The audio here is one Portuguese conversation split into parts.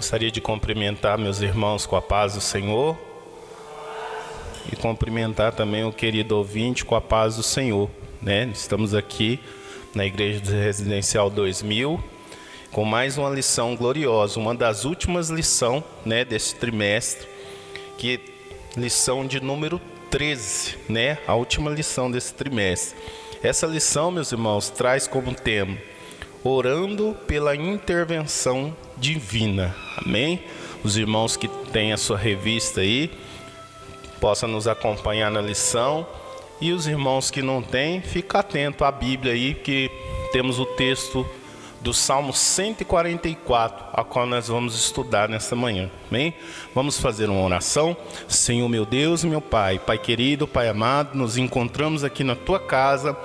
Gostaria de cumprimentar meus irmãos com a paz do Senhor e cumprimentar também o querido ouvinte com a paz do Senhor, né? Estamos aqui na Igreja Residencial 2000 com mais uma lição gloriosa, uma das últimas lições, né, desse trimestre, que lição de número 13, né? A última lição desse trimestre. Essa lição, meus irmãos, traz como tema orando pela intervenção divina. Amém? Os irmãos que têm a sua revista aí, possam nos acompanhar na lição. E os irmãos que não têm, fica atento à Bíblia aí, que temos o texto do Salmo 144, a qual nós vamos estudar nesta manhã. Amém? Vamos fazer uma oração. Senhor meu Deus e meu Pai, Pai querido, Pai amado, nos encontramos aqui na Tua casa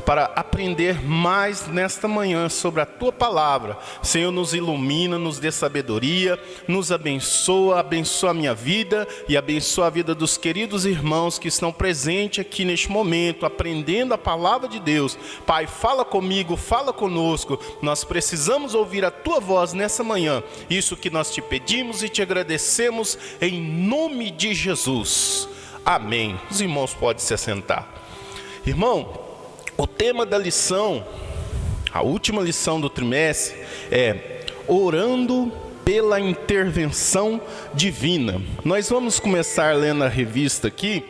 para aprender mais nesta manhã sobre a Tua palavra. Senhor, nos ilumina, nos dê sabedoria, nos abençoa, abençoa a minha vida e abençoa a vida dos queridos irmãos que estão presentes aqui neste momento, aprendendo a palavra de Deus. Pai, fala comigo, fala conosco, nós precisamos ouvir a Tua voz nessa manhã. Isso que nós te pedimos e te agradecemos em nome de Jesus. Amém. Os irmãos podem se assentar. Irmão, o tema da lição, a última lição do trimestre, é orando pela intervenção divina. Nós vamos começar lendo a revista aqui,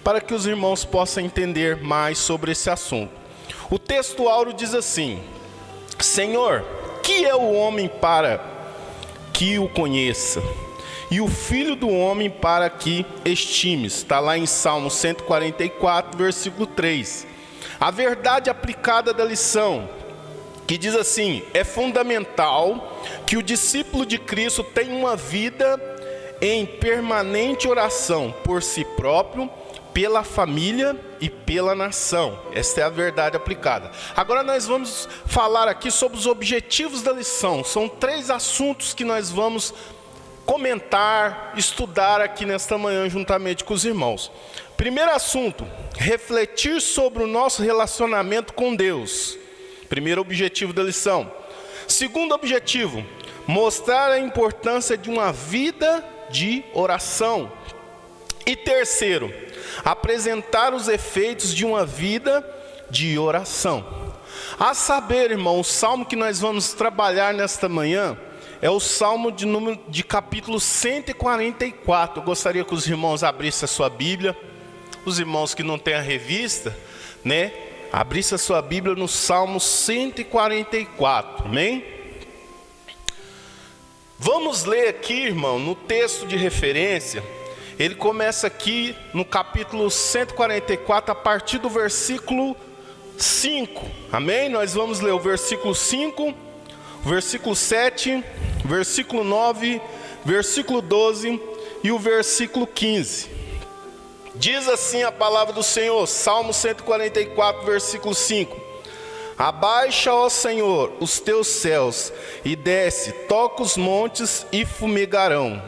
para que os irmãos possam entender mais sobre esse assunto. O texto áureo diz assim: Senhor, que é o homem para que o conheça? E o filho do homem para que estimes? Está lá em Salmo 144, versículo 3. A verdade aplicada da lição, que diz assim: é fundamental que o discípulo de Cristo tenha uma vida em permanente oração por si próprio, pela família e pela nação. Esta é a verdade aplicada. Agora nós vamos falar aqui sobre os objetivos da lição. São 3 assuntos que nós vamos comentar, estudar aqui nesta manhã juntamente com os irmãos. Primeiro assunto, refletir sobre o nosso relacionamento com Deus. Primeiro objetivo da lição. Segundo objetivo, mostrar a importância de uma vida de oração. E terceiro, apresentar os efeitos de uma vida de oração. A saber, irmão, o salmo que nós vamos trabalhar nesta manhã é o Salmo de capítulo 144. Eu gostaria que os irmãos abrissem a sua Bíblia. Os irmãos que não têm a revista, né? Abrissem a sua Bíblia no Salmo 144. Amém? Vamos ler aqui, irmão, no texto de referência. Ele começa aqui no capítulo 144, a partir do versículo 5. Amém? Nós vamos ler o versículo 5, versículo 7, versículo 9, versículo 12 e o versículo 15. Diz assim a palavra do Senhor, Salmo 144, versículo 5. Abaixa, ó Senhor, os teus céus, e desce, toca os montes e fumegarão.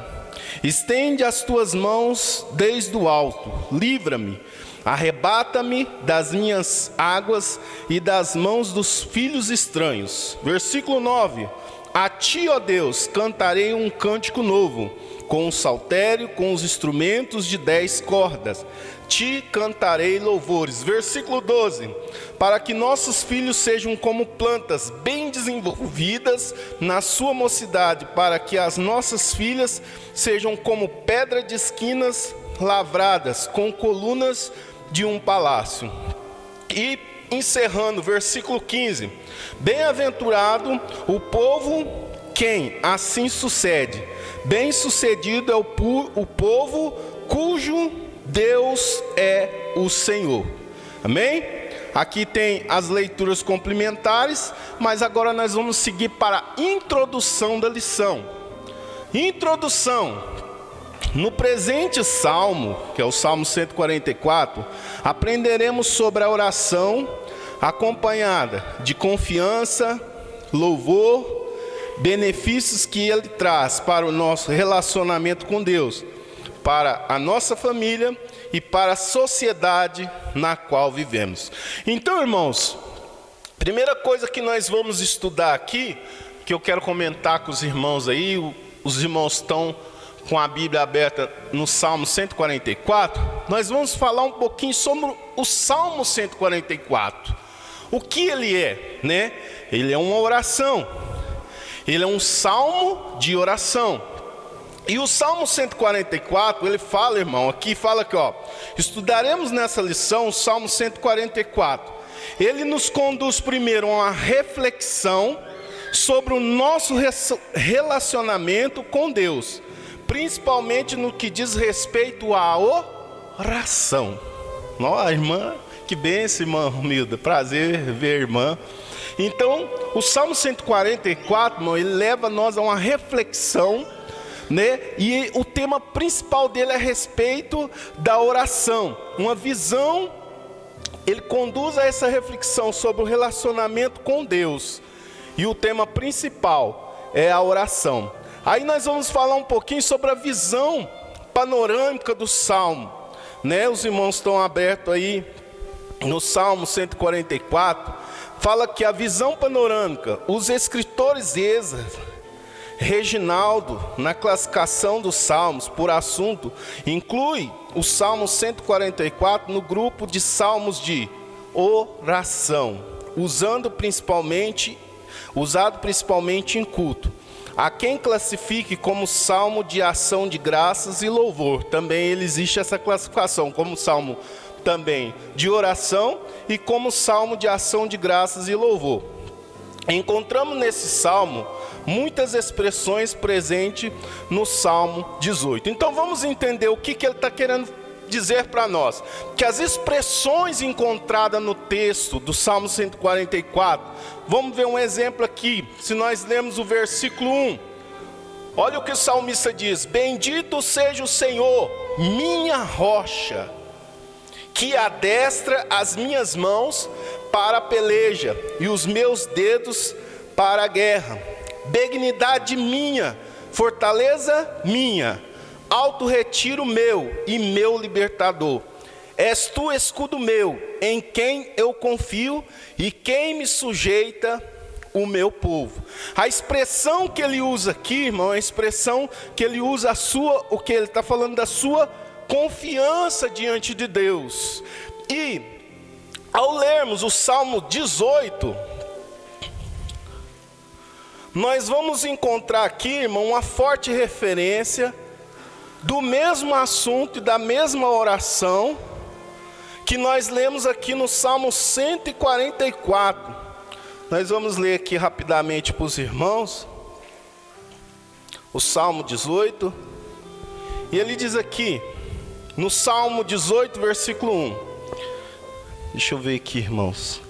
Estende as tuas mãos desde o alto, livra-me, arrebata-me das minhas águas e das mãos dos filhos estranhos. Versículo 9. A ti, ó Deus, cantarei um cântico novo, com o saltério, com os instrumentos de 10 cordas. Te cantarei louvores. Versículo 12. Para que nossos filhos sejam como plantas bem desenvolvidas na sua mocidade, para que as nossas filhas sejam como pedra de esquinas lavradas, com colunas de um palácio. E encerrando, versículo 15. Bem-aventurado o povo quem assim sucede. Bem-sucedido é o povo cujo Deus é o Senhor. Amém? Aqui tem as leituras complementares, mas agora nós vamos seguir para a introdução da lição. Introdução. No presente salmo, que é o Salmo 144, aprenderemos sobre a oração acompanhada de confiança, louvor, benefícios que ele traz para o nosso relacionamento com Deus, para a nossa família e para a sociedade na qual vivemos. Então, irmãos, primeira coisa que nós vamos estudar aqui, que eu quero comentar com os irmãos aí, os irmãos estão com a Bíblia aberta no Salmo 144, nós vamos falar um pouquinho sobre o Salmo 144. O que ele é, né? Ele é uma oração. Ele é um salmo de oração. E o Salmo 144, ele fala, irmão, aqui fala que, estudaremos nessa lição o Salmo 144. Ele nos conduz primeiro a uma reflexão sobre o nosso relacionamento com Deus, principalmente no que diz respeito à oração. Ó, irmã, que bênção, irmã humilde, prazer ver a irmã. Então, o Salmo 144, irmão, ele leva nós a uma reflexão, né? E o tema principal dele é a respeito da oração, uma visão. Ele conduz a essa reflexão sobre o relacionamento com Deus. E o tema principal é a oração. Aí nós vamos falar um pouquinho sobre a visão panorâmica do Salmo, né? Os irmãos estão abertos aí no Salmo 144. Fala que a visão panorâmica, os escritores Esdras, Reginaldo, na classificação dos salmos por assunto, inclui o Salmo 144 no grupo de salmos de oração, usado principalmente em culto. Há quem classifique como salmo de ação de graças e louvor. Também existe essa classificação como salmo também de oração e como salmo de ação de graças e louvor. Encontramos nesse salmo muitas expressões presentes no Salmo 18. Então vamos entender o que ele está querendo dizer para nós. Que as expressões encontradas no texto do Salmo 144, vamos ver um exemplo aqui, se nós lermos o versículo 1. Olha o que o salmista diz: bendito seja o Senhor, minha rocha, que adestra as minhas mãos para a peleja e os meus dedos para a guerra. Benignidade minha, fortaleza minha, alto retiro meu e meu libertador. És tu escudo meu, em quem eu confio e quem me sujeita o meu povo. A expressão que ele usa aqui, irmão, é a expressão que ele usa o que ele está falando da sua confiança diante de Deus. E ao lermos o Salmo 18, nós vamos encontrar aqui, irmão, uma forte referência do mesmo assunto e da mesma oração que nós lemos aqui no Salmo 144. Nós vamos ler aqui rapidamente para os irmãos o Salmo 18. E ele diz aqui no Salmo 18, versículo 1. Deixa eu ver aqui, irmãos.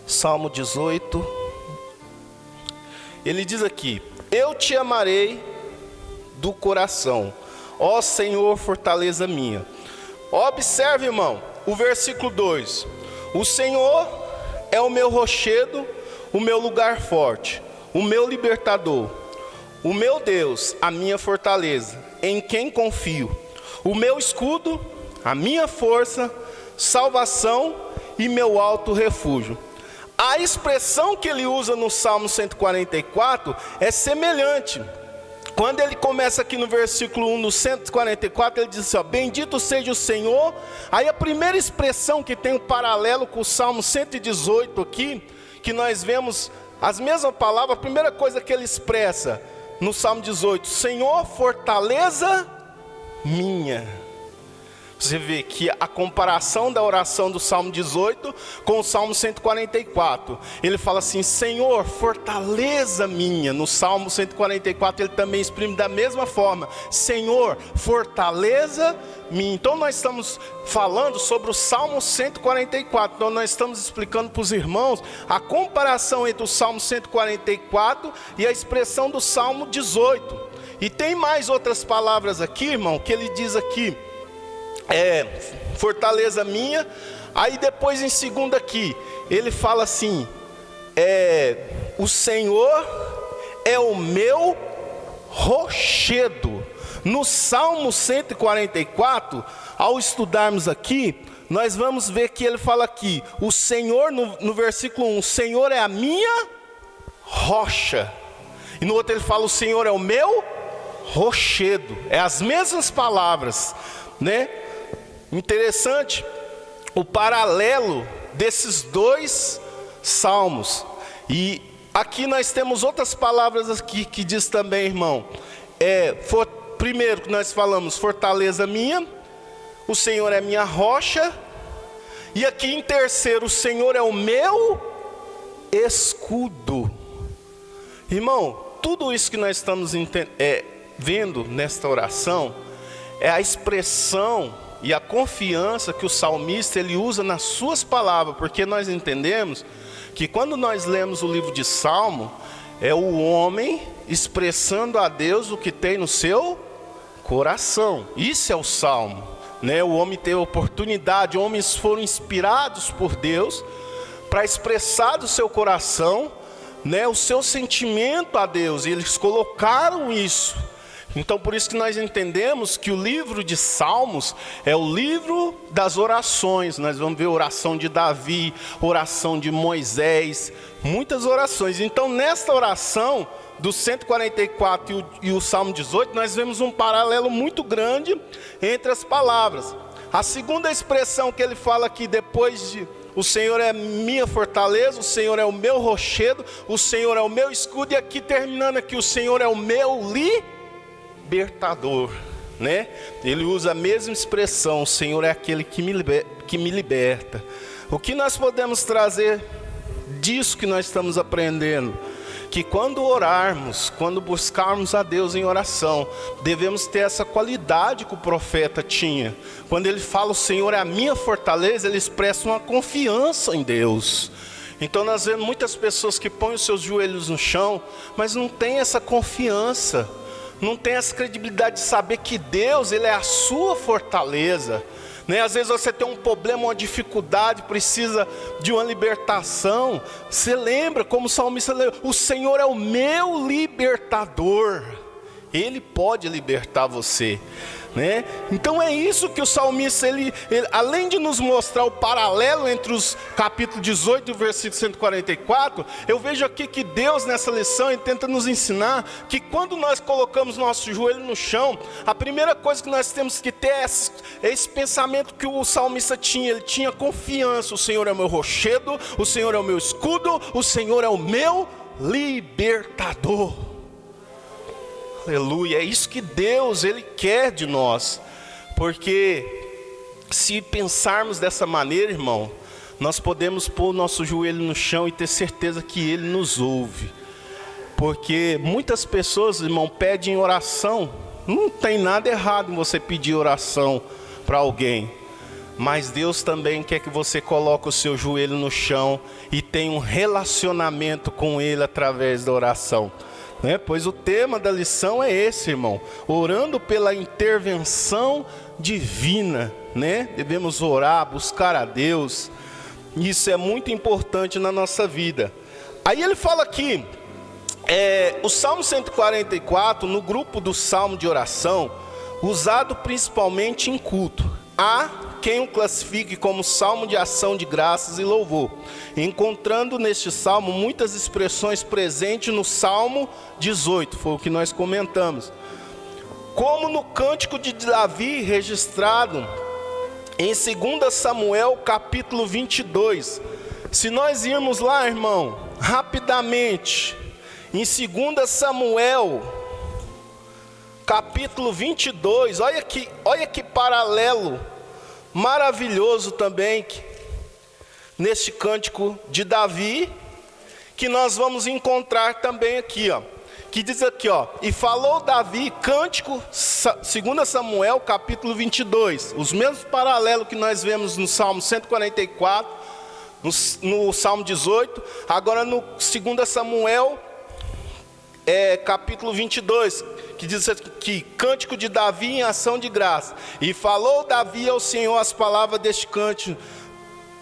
Salmo 18. Ele diz aqui: eu te amarei do coração, ó Senhor, fortaleza minha. Observe, irmão, o versículo 2. O Senhor é o meu rochedo, o meu lugar forte, o meu libertador, o meu Deus, a minha fortaleza, em quem confio, o meu escudo, a minha força, salvação e meu alto refúgio. A expressão que ele usa no Salmo 144 é semelhante. Quando ele começa aqui no versículo 1 do 144, ele diz assim, bendito seja o Senhor. Aí a primeira expressão que tem um paralelo com o Salmo 118 aqui, que nós vemos as mesmas palavras, a primeira coisa que ele expressa no Salmo 18, Senhor, fortaleza minha. Você vê que a comparação da oração do Salmo 18 com o Salmo 144. Ele fala assim, Senhor, fortaleza minha. No Salmo 144 ele também exprime da mesma forma, Senhor, fortaleza minha. Então nós estamos falando sobre o Salmo 144. Então nós estamos explicando para os irmãos a comparação entre o Salmo 144 e a expressão do Salmo 18. E tem mais outras palavras aqui, irmão, que ele diz aqui, fortaleza minha. Aí depois em segundo aqui ele fala assim, o Senhor é o meu rochedo. No Salmo 144, ao estudarmos aqui, nós vamos ver que ele fala aqui, o Senhor, no versículo 1, o Senhor é a minha rocha. E no outro ele fala: o Senhor é o meu rochedo. É as mesmas palavras, né? Interessante o paralelo desses dois salmos. E aqui nós temos outras palavras aqui que diz também, irmão. Primeiro que nós falamos, fortaleza minha, o Senhor é minha rocha. E aqui em terceiro, o Senhor é o meu escudo. Irmão, tudo isso que nós estamos vendo nesta oração é a expressão e a confiança que o salmista ele usa nas suas palavras, porque nós entendemos que quando nós lemos o livro de Salmo, é o homem expressando a Deus o que tem no seu coração. Isso é o Salmo, né? O homem teve oportunidade, homens foram inspirados por Deus para expressar do seu coração, né, o seu sentimento a Deus, e eles colocaram isso. Então por isso que nós entendemos que o livro de Salmos é o livro das orações. Nós vamos ver oração de Davi, oração de Moisés, muitas orações. Então nesta oração do 144 e o Salmo 18, nós vemos um paralelo muito grande entre as palavras. A segunda expressão que ele fala aqui, depois de o Senhor é minha fortaleza, o Senhor é o meu rochedo, o Senhor é o meu escudo, e aqui terminando aqui, o Senhor é o meu libertador, né? Ele usa a mesma expressão, o Senhor é aquele que me liberta. O que nós podemos trazer disso que nós estamos aprendendo? Que quando orarmos, quando buscarmos a Deus em oração, devemos ter essa qualidade que o profeta tinha. Quando ele fala, o Senhor é a minha fortaleza, ele expressa uma confiança em Deus. Então nós vemos muitas pessoas que põem os seus joelhos no chão, mas não tem essa confiança, não tem essa credibilidade de saber que Deus, ele é a sua fortaleza, né? Às vezes você tem um problema, uma dificuldade, precisa de uma libertação. Você lembra, como o salmista lembra, o Senhor é o meu libertador. Ele pode libertar você, né? Então é isso que o salmista, ele, além de nos mostrar o paralelo entre os capítulos 18 e o versículo 144, eu vejo aqui que Deus nessa lição, ele tenta nos ensinar que quando nós colocamos nosso joelho no chão, a primeira coisa que nós temos que ter é esse pensamento que o salmista tinha. Ele tinha confiança: o Senhor é o meu rochedo, o Senhor é o meu escudo, o Senhor é o meu libertador. Aleluia, é isso que Deus, ele quer de nós. Porque se pensarmos dessa maneira, irmão, nós podemos pôr o nosso joelho no chão e ter certeza que ele nos ouve. Porque muitas pessoas, irmão, pedem oração. Não tem nada errado em você pedir oração para alguém, mas Deus também quer que você coloque o seu joelho no chão e tenha um relacionamento com ele através da oração, né? Pois o tema da lição é esse, irmão: orando pela intervenção divina, né? Devemos orar, buscar a Deus. Isso é muito importante na nossa vida. Aí ele fala aqui, o Salmo 144, no grupo do Salmo de oração, usado principalmente em culto. Há quem o classifique como salmo de ação de graças e louvor, encontrando neste salmo muitas expressões presentes no Salmo 18, foi o que nós comentamos, como no cântico de Davi, registrado em 2 Samuel capítulo 22. Se nós irmos lá, irmão, rapidamente, em 2 Samuel capítulo 22, olha que paralelo maravilhoso também neste cântico de Davi, que nós vamos encontrar também aqui, ó, que diz aqui, ó: e falou Davi, cântico, 2 Samuel capítulo 22, os mesmos paralelos que nós vemos no Salmo 144, no Salmo 18, agora no 2 Samuel capítulo 22, que diz aqui, cântico de Davi em ação de graça. E falou Davi ao Senhor as palavras deste cântico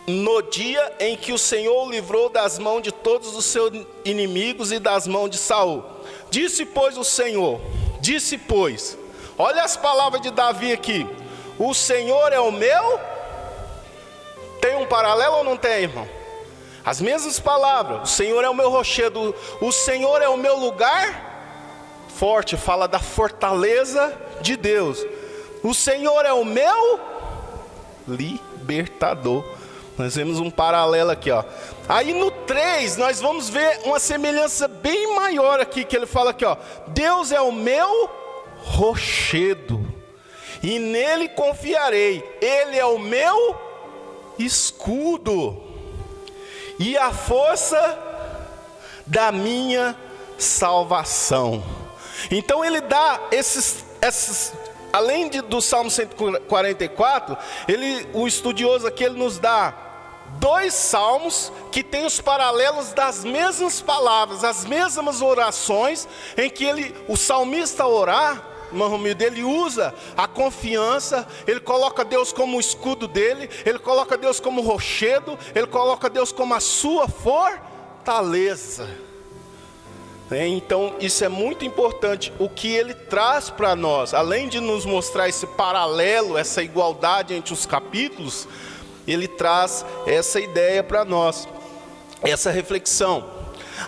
no dia em que o Senhor o livrou das mãos de todos os seus inimigos e das mãos de Saul. Disse, pois, o Senhor, olha as palavras de Davi aqui: o Senhor é o meu. Tem um paralelo ou não tem, irmão? As mesmas palavras: o Senhor é o meu rochedo, o Senhor é o meu lugar forte, fala da fortaleza de Deus. O Senhor é o meu libertador. Nós vemos um paralelo aqui, ó. Aí no 3, nós vamos ver uma semelhança bem maior aqui, que ele fala aqui, ó. Deus é o meu rochedo, e nele confiarei. Ele é o meu escudo e a força da minha salvação. Então ele dá esses além do Salmo 144, o estudioso aqui, ele nos dá 2 salmos que tem os paralelos das mesmas palavras, as mesmas orações, em que o salmista orar, irmão Romildo, ele usa a confiança, ele coloca Deus como o escudo dele, ele coloca Deus como rochedo, ele coloca Deus como a sua fortaleza. Então isso é muito importante, o que ele traz para nós, além de nos mostrar esse paralelo, essa igualdade entre os capítulos, ele traz essa ideia para nós, essa reflexão.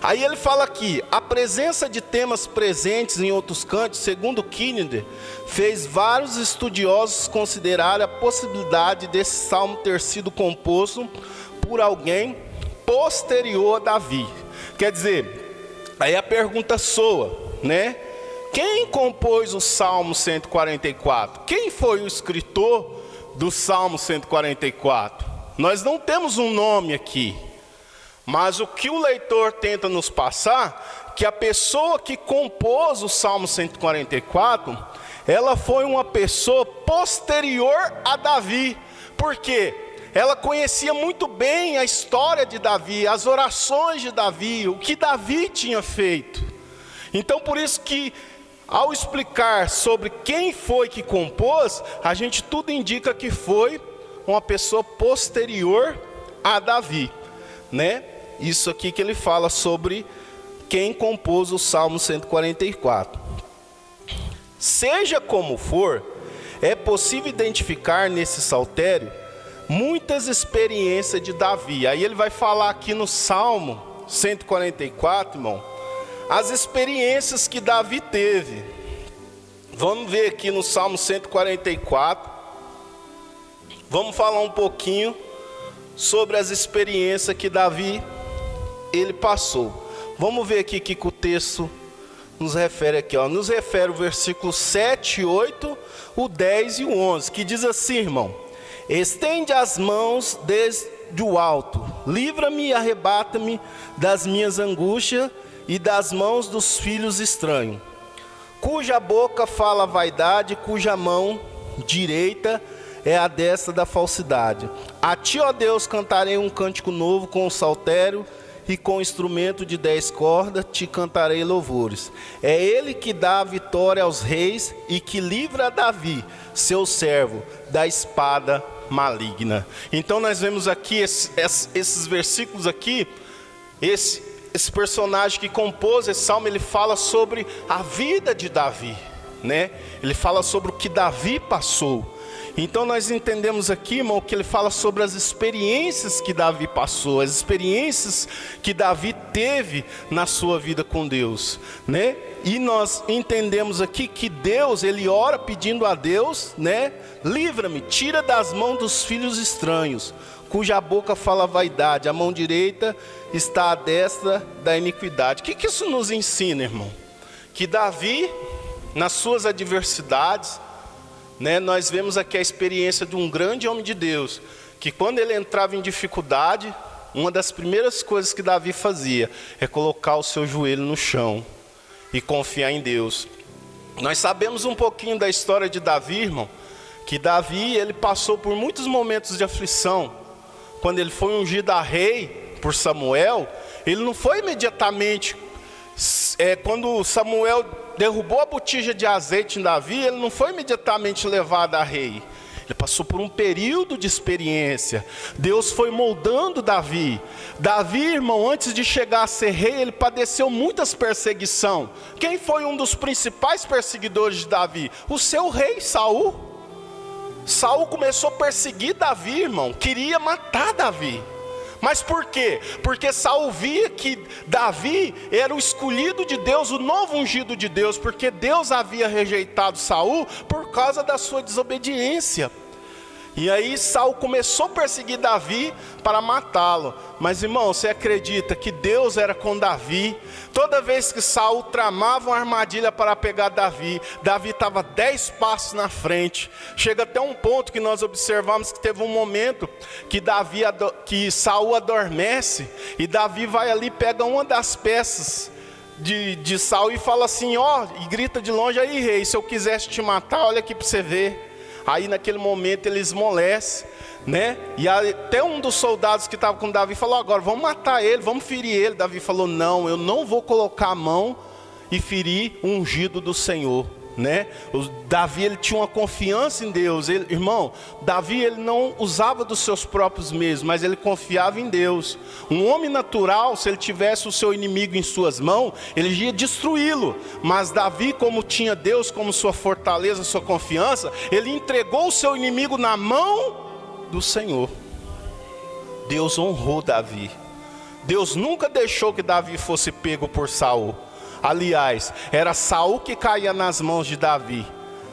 Aí ele fala aqui, a presença de temas presentes em outros cantos, segundo Kinder, fez vários estudiosos considerarem a possibilidade desse salmo ter sido composto por alguém posterior a Davi. Quer dizer, aí a pergunta soa, né? Quem compôs o Salmo 144? Quem foi o escritor do Salmo 144? Nós não temos um nome aqui, mas o que o leitor tenta nos passar, que a pessoa que compôs o Salmo 144, ela foi uma pessoa posterior a Davi. Por quê? Ela conhecia muito bem a história de Davi, as orações de Davi, o que Davi tinha feito. Então por isso que, ao explicar sobre quem foi que compôs, a gente tudo indica que foi uma pessoa posterior a Davi, né? Isso aqui que ele fala sobre quem compôs o Salmo 144. Seja como for, é possível identificar nesse saltério muitas experiências de Davi. Aí ele vai falar aqui no Salmo 144, irmão, as experiências que Davi teve. Vamos ver aqui no Salmo 144. Vamos falar um pouquinho sobre as experiências que Davi ele passou. Vamos ver aqui que o texto nos refere aqui, ó. Nos refere o versículo 7, 8, o 10 e o 11, que diz assim, irmão: estende as mãos desde o alto, livra-me e arrebata-me das minhas angústias e das mãos dos filhos estranhos, cuja boca fala a vaidade, cuja mão direita é a destra da falsidade. A ti, ó Deus, cantarei um cântico novo, com o saltério e com instrumento de 10 cordas te cantarei louvores. É ele que dá a vitória aos reis e que livra a Davi, seu servo, da espada maligna. Então nós vemos aqui esses versículos aqui, esse personagem que compôs esse salmo, ele fala sobre a vida de Davi, né? Ele fala sobre o que Davi passou. Então nós entendemos aqui, irmão, que ele fala sobre as experiências que Davi passou, as experiências que Davi teve na sua vida com Deus, né? E nós entendemos aqui que Deus, ele ora pedindo a Deus, né? Livra-me, tira das mãos dos filhos estranhos, cuja boca fala vaidade, a mão direita está à destra da iniquidade. O que isso nos ensina, irmão? Que Davi, nas suas adversidades, né, nós vemos aqui a experiência de um grande homem de Deus, que quando ele entrava em dificuldade, uma das primeiras coisas que Davi fazia é colocar o seu joelho no chão e confiar em Deus. Nós sabemos um pouquinho da história de Davi, irmão, que Davi, ele passou por muitos momentos de aflição. Quando ele foi ungido a rei por Samuel, ele não foi imediatamente, quando Samuel derrubou a botija de azeite em Davi, ele não foi imediatamente levado a rei. Ele passou por um período de experiência. Deus foi moldando Davi. Davi, irmão, antes de chegar a ser rei, ele padeceu muitas perseguições. Quem foi um dos principais perseguidores de Davi? O seu rei, Saul. Saul começou a perseguir Davi, irmão. Queria matar Davi. Mas por quê? Porque Saul via que Davi era o escolhido de Deus, o novo ungido de Deus, porque Deus havia rejeitado Saul por causa da sua desobediência. E aí Saul começou a perseguir Davi para matá-lo. Mas irmão, você acredita que Deus era com Davi? Toda vez que Saul tramava uma armadilha para pegar Davi, Davi estava 10 passos na frente. Chega até um ponto que nós observamos que teve um momento que Saul adormece, e Davi vai ali, pega uma das peças de Saul e fala assim, e grita de longe: aí rei, se eu quisesse te matar, olha aqui para você ver. Aí naquele momento ele esmolece, né? E até um dos soldados que estava com Davi falou: agora vamos matar ele, vamos ferir ele. Davi falou: não, eu não vou colocar a mão e ferir o ungido do Senhor, né? Davi, ele tinha uma confiança em Deus. Irmão, Davi, ele não usava dos seus próprios meios, mas ele confiava em Deus. Um homem natural, se ele tivesse o seu inimigo em suas mãos, ele ia destruí-lo. Mas Davi, como tinha Deus como sua fortaleza, sua confiança, ele entregou o seu inimigo na mão do Senhor. Deus honrou Davi. Deus nunca deixou que Davi fosse pego por Saul. Aliás, era Saul que caía nas mãos de Davi,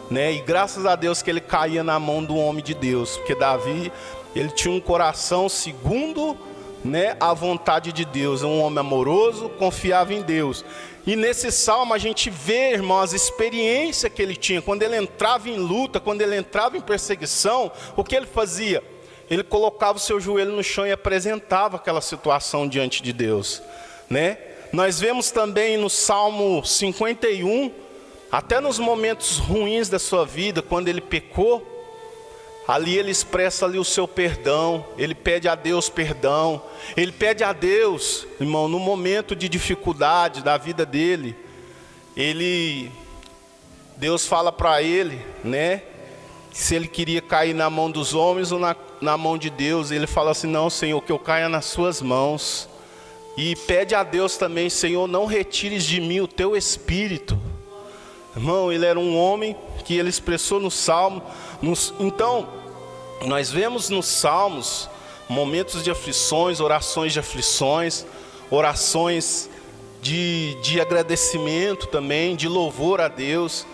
né? E graças a Deus que ele caía na mão do homem de Deus, porque Davi, ele tinha um coração segundo, né, a vontade de Deus. Um homem amoroso, confiava em Deus. E nesse salmo a gente vê, irmão, as experiências que ele tinha. Quando ele entrava em luta, quando ele entrava em perseguição, o que ele fazia? Ele colocava o seu joelho no chão e apresentava aquela situação diante de Deus, né? Nós vemos também no Salmo 51, até nos momentos ruins da sua vida, quando ele pecou, ali ele expressa ali o seu perdão, ele pede a Deus perdão, ele pede a Deus, irmão, no momento de dificuldade da vida dele, Deus fala para ele, né, se ele queria cair na mão dos homens ou na mão de Deus. Ele fala assim: não, Senhor, que eu caia nas suas mãos. E pede a Deus também: Senhor, não retires de mim o teu espírito. Irmão, ele era um homem que ele expressou no Salmo. Então, nós vemos nos Salmos momentos de aflições, orações de aflições, orações de agradecimento também, de louvor a Deus.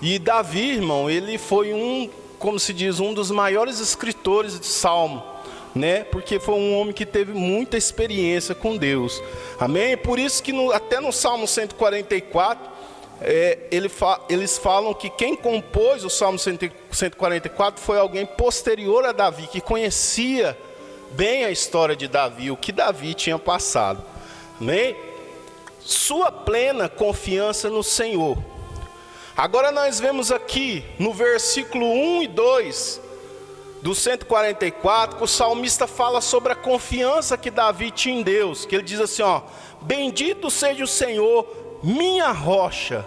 E Davi, irmão, ele foi como se diz, um dos maiores escritores de Salmo, né? Porque foi um homem que teve muita experiência com Deus. Amém? Por isso que até no Salmo 144, eles falam que quem compôs o Salmo 144 foi alguém posterior a Davi, que conhecia bem a história de Davi, o que Davi tinha passado. Amém? Sua plena confiança no Senhor. Agora nós vemos aqui no versículo 1 e 2 do 144, que o salmista fala sobre a confiança que Davi tinha em Deus, que ele diz assim, bendito seja o Senhor, minha rocha,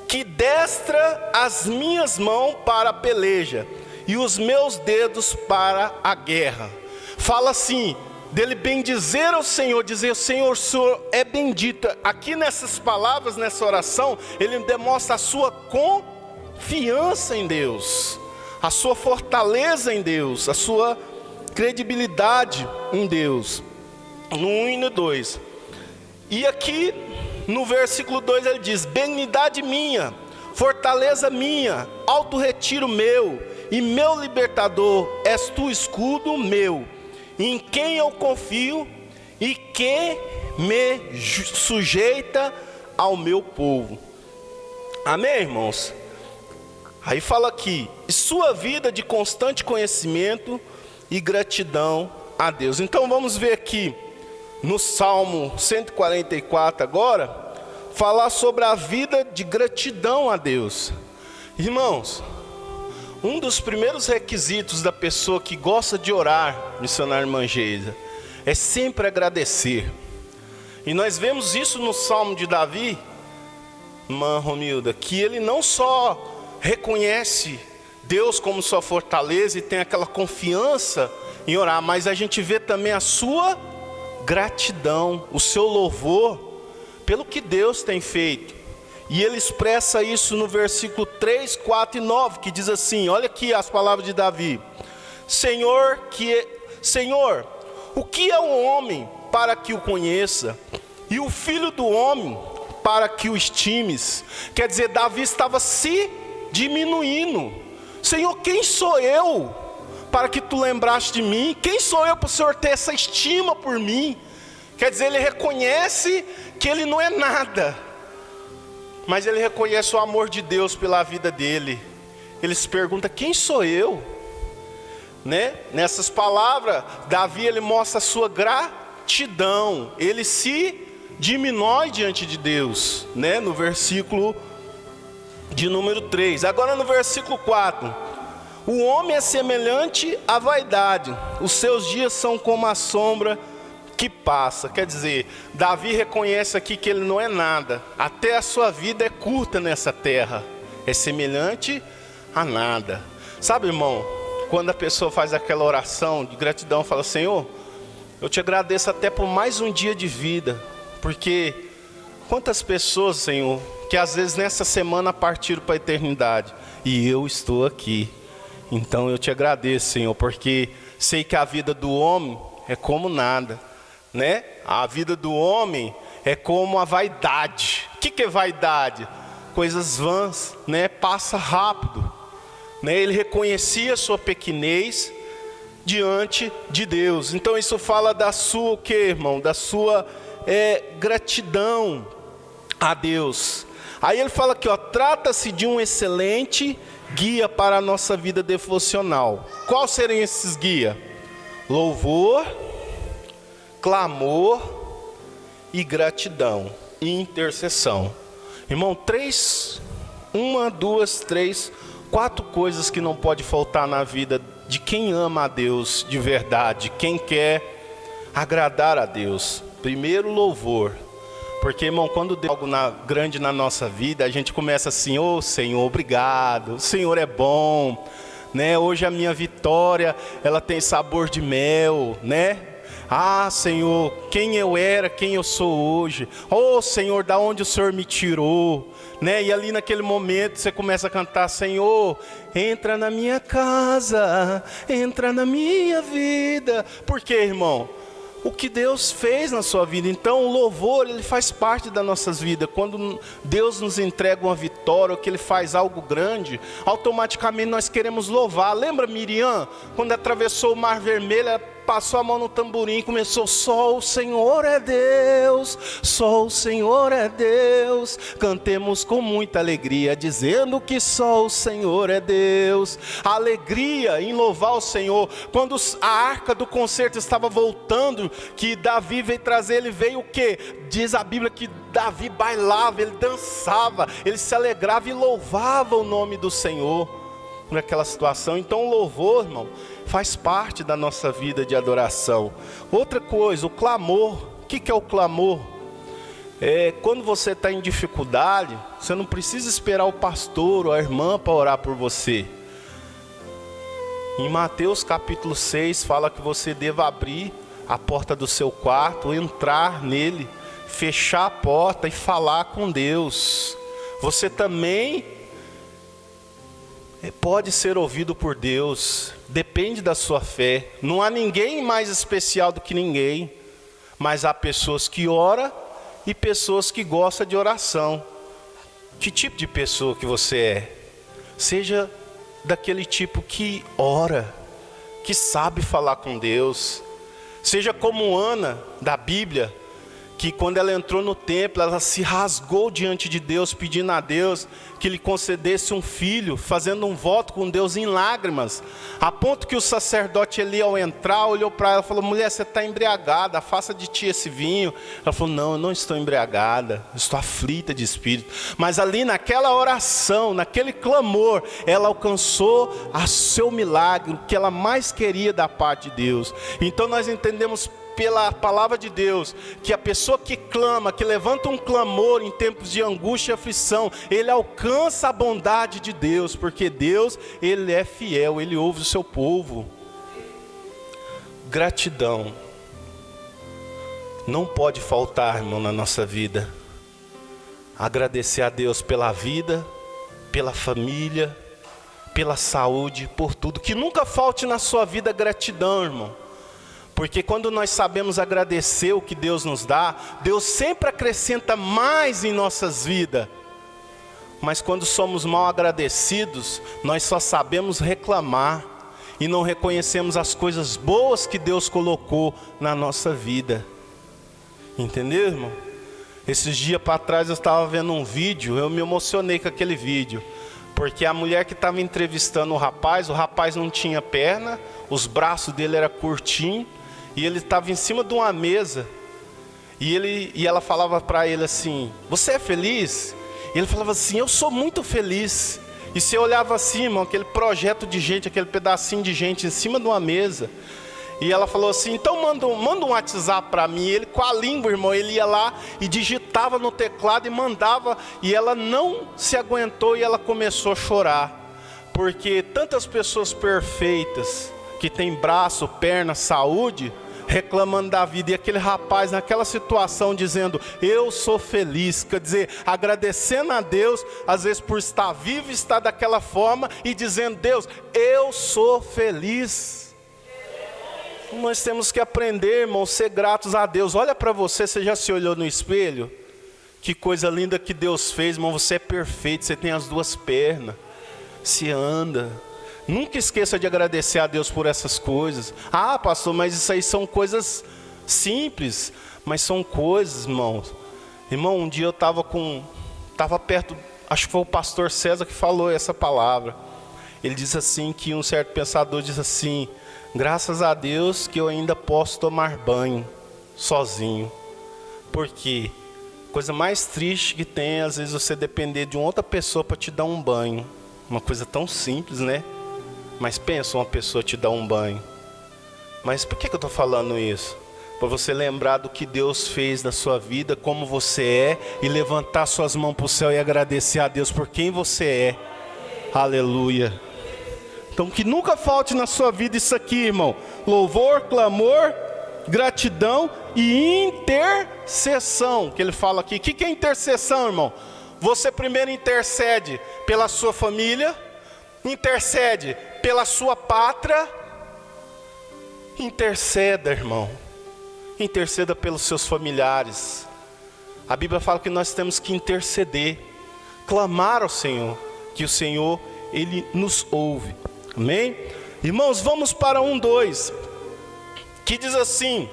que destra as minhas mãos para a peleja, e os meus dedos para a guerra. Fala assim, dele bendizer ao Senhor, dizer: Senhor, o Senhor é bendito. Aqui nessas palavras, nessa oração, ele demonstra a sua confiança em Deus, a sua fortaleza em Deus, a sua credibilidade em Deus. No 1 e no 2. E aqui no versículo 2 ele diz: benignidade minha, fortaleza minha, alto retiro meu e meu libertador, és tu escudo meu, em quem eu confio e que me sujeita ao meu povo. Amém, irmãos? Aí fala aqui: sua vida de constante conhecimento e gratidão a Deus. Então vamos ver aqui no Salmo 144 agora, falar sobre a vida de gratidão a Deus. Irmãos, um dos primeiros requisitos da pessoa que gosta de orar, missionário irmã Geisa, é sempre agradecer. E nós vemos isso no Salmo de Davi, irmã Romilda, que ele não só reconhece Deus como sua fortaleza e tem aquela confiança em orar, mas a gente vê também a sua gratidão, o seu louvor pelo que Deus tem feito. E ele expressa isso no versículo 3, 4 e 9, que diz assim, olha aqui as palavras de Davi: Senhor, O que é o homem para que o conheça? E o filho do homem para que o estimes? Quer dizer, Davi estava se diminuindo. Senhor, quem sou eu para que tu lembraste de mim? Quem sou eu para o Senhor ter essa estima por mim? Quer dizer, ele reconhece que ele não é nada, mas ele reconhece o amor de Deus pela vida dele. Ele se pergunta, quem sou eu? Né? Nessas palavras, Davi ele mostra a sua gratidão. Ele se diminui diante de Deus, né? No versículo de número 3. Agora no versículo 4. O homem é semelhante à vaidade, os seus dias são como a sombra que passa. Quer dizer, Davi reconhece aqui que ele não é nada. Até a sua vida é curta nessa terra. É semelhante a nada. Sabe, irmão, quando a pessoa faz aquela oração de gratidão, fala, Senhor, eu te agradeço até por mais um dia de vida. Porque quantas pessoas, Senhor, que às vezes nessa semana partiram para a eternidade. E eu estou aqui. Então eu te agradeço, Senhor, porque sei que a vida do homem é como nada, né? A vida do homem é como a vaidade. O que é vaidade? Coisas vãs, né? Passa rápido, né? Ele reconhecia a sua pequenez diante de Deus. Então isso fala da sua, o que, irmão? Da sua gratidão a Deus. Aí ele fala aqui, ó, trata-se de um excelente guia para a nossa vida devocional. Qual seriam esses guias? Louvor, clamor e gratidão e intercessão. Irmão, 4 coisas que não pode faltar na vida de quem ama a Deus de verdade, quem quer agradar a Deus. Primeiro, louvor. Porque, irmão, quando Deus algo grande na nossa vida, a gente começa assim, ô Senhor, obrigado, o Senhor é bom, né? Hoje a minha vitória, ela tem sabor de mel, né? Ah, Senhor, quem eu era, quem eu sou hoje. Ô Senhor, da onde o Senhor me tirou, né? E ali naquele momento você começa a cantar, Senhor, entra na minha casa, entra na minha vida. Por quê, irmão? O que Deus fez na sua vida. Então o louvor, ele faz parte das nossas vidas. Quando Deus nos entrega uma vitória, ou que Ele faz algo grande, automaticamente nós queremos louvar. Lembra Miriam, quando atravessou o Mar Vermelho, ela passou a mão no tamborim e começou, só o Senhor é Deus, só o Senhor é Deus. Cantemos com muita alegria, dizendo que só o Senhor é Deus. A alegria em louvar o Senhor. Quando a arca do concerto estava voltando, que Davi veio trazer, ele veio o quê? Diz a Bíblia que Davi bailava, ele dançava, ele se alegrava e louvava o nome do Senhor naquela situação. Então o louvor, irmão, faz parte da nossa vida de adoração. Outra coisa, o clamor. O que é o clamor? Quando você está em dificuldade, você não precisa esperar o pastor ou a irmã para orar por você. Em Mateus capítulo 6 fala que você deva abrir a porta do seu quarto, entrar nele, fechar a porta e falar com Deus. Você também pode ser ouvido por Deus, depende da sua fé. Não há ninguém mais especial do que ninguém, mas há pessoas que oram e pessoas que gostam de oração. Que tipo de pessoa que você é? Seja daquele tipo que ora, que sabe falar com Deus. Seja como Ana, da Bíblia, que quando ela entrou no templo, ela se rasgou diante de Deus, pedindo a Deus que lhe concedesse um filho, fazendo um voto com Deus em lágrimas, a ponto que o sacerdote ali, ao entrar, olhou para ela e falou, mulher, você está embriagada, afasta de ti esse vinho. Ela falou, não, eu não estou embriagada, estou aflita de espírito. Mas ali naquela oração, naquele clamor, ela alcançou o seu milagre, o que ela mais queria da parte de Deus. Então nós entendemos pela palavra de Deus, que a pessoa que clama, que levanta um clamor em tempos de angústia e aflição, ele alcança a bondade de Deus, porque Deus, Ele é fiel, Ele ouve o seu povo. Gratidão não pode faltar, irmão, na nossa vida. Agradecer a Deus pela vida, pela família, pela saúde, por tudo. Que nunca falte na sua vida gratidão, irmão. Porque quando nós sabemos agradecer o que Deus nos dá, Deus sempre acrescenta mais em nossas vidas. Mas quando somos mal agradecidos, nós só sabemos reclamar e não reconhecemos as coisas boas que Deus colocou na nossa vida. Entendeu, irmão? Esses dias para trás eu estava vendo um vídeo, eu me emocionei com aquele vídeo. Porque a mulher que estava entrevistando o rapaz não tinha perna, os braços dele eram curtinhos, e ele estava em cima de uma mesa. E ela falava para ele assim: você é feliz? E ele falava assim: eu sou muito feliz. E você olhava assim, irmão, aquele projeto de gente, aquele pedacinho de gente em cima de uma mesa. E ela falou assim: então manda um WhatsApp para mim. Ele com a língua, irmão, ele ia lá e digitava no teclado e mandava. E ela não se aguentou e ela começou a chorar. Porque tantas pessoas perfeitas, que tem braço, perna, saúde, reclamando da vida. E aquele rapaz naquela situação dizendo: eu sou feliz. Quer dizer, agradecendo a Deus, às vezes por estar vivo, estar daquela forma. E dizendo: Deus, eu sou feliz. Nós temos que aprender, irmão, ser gratos a Deus. Olha para você, você já se olhou no espelho? Que coisa linda que Deus fez, irmão. Você é perfeito, você tem as duas pernas, se anda. Nunca esqueça de agradecer a Deus por essas coisas. Ah, pastor, mas isso aí são coisas simples. Mas são coisas, irmãos. Irmão, um dia eu estava perto, acho que foi o pastor César que falou essa palavra. Ele diz assim, que um certo pensador diz assim: graças a Deus que eu ainda posso tomar banho sozinho. Porque a coisa mais triste que tem, às vezes, você depender de uma outra pessoa para te dar um banho. Uma coisa tão simples, né? Mas pensa, uma pessoa te dar um banho. Mas por que eu estou falando isso? Para você lembrar do que Deus fez na sua vida, como você é, e levantar suas mãos para o céu e agradecer a Deus por quem você é. Aleluia. Então que nunca falte na sua vida isso aqui, irmão: louvor, clamor, gratidão e intercessão. Que ele fala aqui. O que é intercessão, irmão? Você primeiro intercede pela sua família, intercede pela sua pátria. Interceda, irmão. Interceda pelos seus familiares. A Bíblia fala que nós temos que interceder, clamar ao Senhor, que o Senhor, Ele nos ouve. Amém? Irmãos, vamos para 1:2, que diz assim: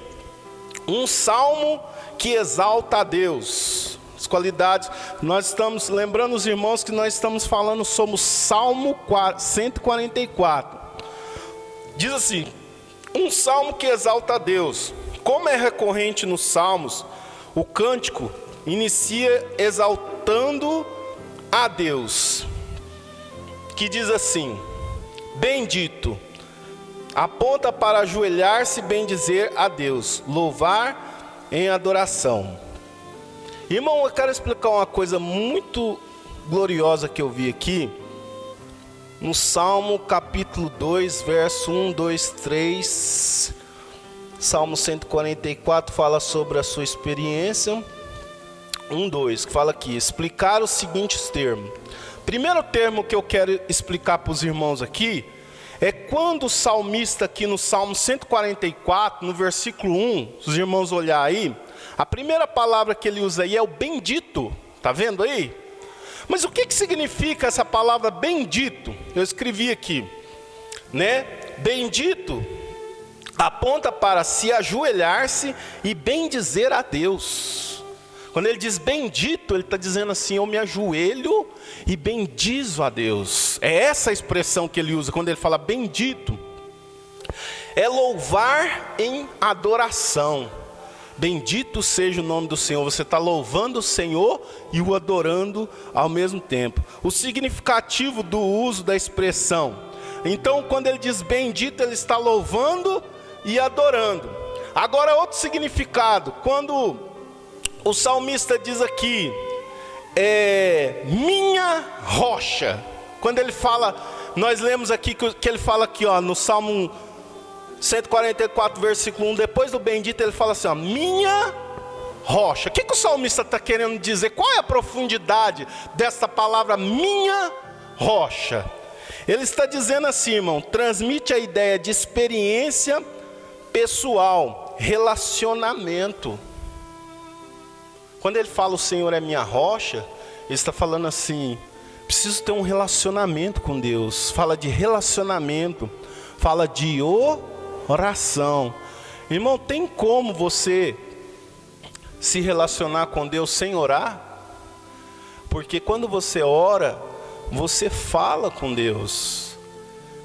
um salmo que exalta a Deus. As qualidades, nós estamos lembrando os irmãos que nós estamos falando sobre o Salmo 144. Diz assim: um salmo que exalta a Deus. Como é recorrente nos salmos, o cântico inicia exaltando a Deus, que diz assim: bendito, aponta para ajoelhar-se e bendizer a Deus, louvar em adoração. Irmão, eu quero explicar uma coisa muito gloriosa que eu vi aqui, no Salmo capítulo 2, verso 1, 2, 3, Salmo 144 fala sobre a sua experiência, 1, 2, que fala aqui, explicar os seguintes termos. Primeiro termo que eu quero explicar para os irmãos aqui, é quando o salmista aqui no Salmo 144, no versículo 1, se os irmãos olhar aí, a primeira palavra que ele usa aí é o bendito, tá vendo aí? Mas o que significa essa palavra bendito? Eu escrevi aqui, né? Bendito aponta para se ajoelhar-se e bendizer a Deus. Quando ele diz bendito, ele está dizendo assim: eu me ajoelho e bendizo a Deus. É essa a expressão que ele usa quando ele fala bendito. É louvar em adoração. Bendito seja o nome do Senhor. Você está louvando o Senhor e o adorando ao mesmo tempo. O significativo do uso da expressão. Então, quando ele diz bendito, ele está louvando e adorando. Agora, outro significado. Quando o salmista diz aqui, minha rocha. Quando ele fala, nós lemos aqui que ele fala aqui, ó, no Salmo 144, versículo 1, depois do bendito, ele fala assim, ó, minha rocha. O que o salmista está querendo dizer? Qual é a profundidade dessa palavra minha rocha? Ele está dizendo assim, irmão, transmite a ideia de experiência pessoal, relacionamento. Quando ele fala o Senhor é minha rocha, ele está falando assim, preciso ter um relacionamento com Deus. Fala de relacionamento, fala de oração. Irmão, tem como você se relacionar com Deus sem orar? Porque quando você ora, você fala com Deus.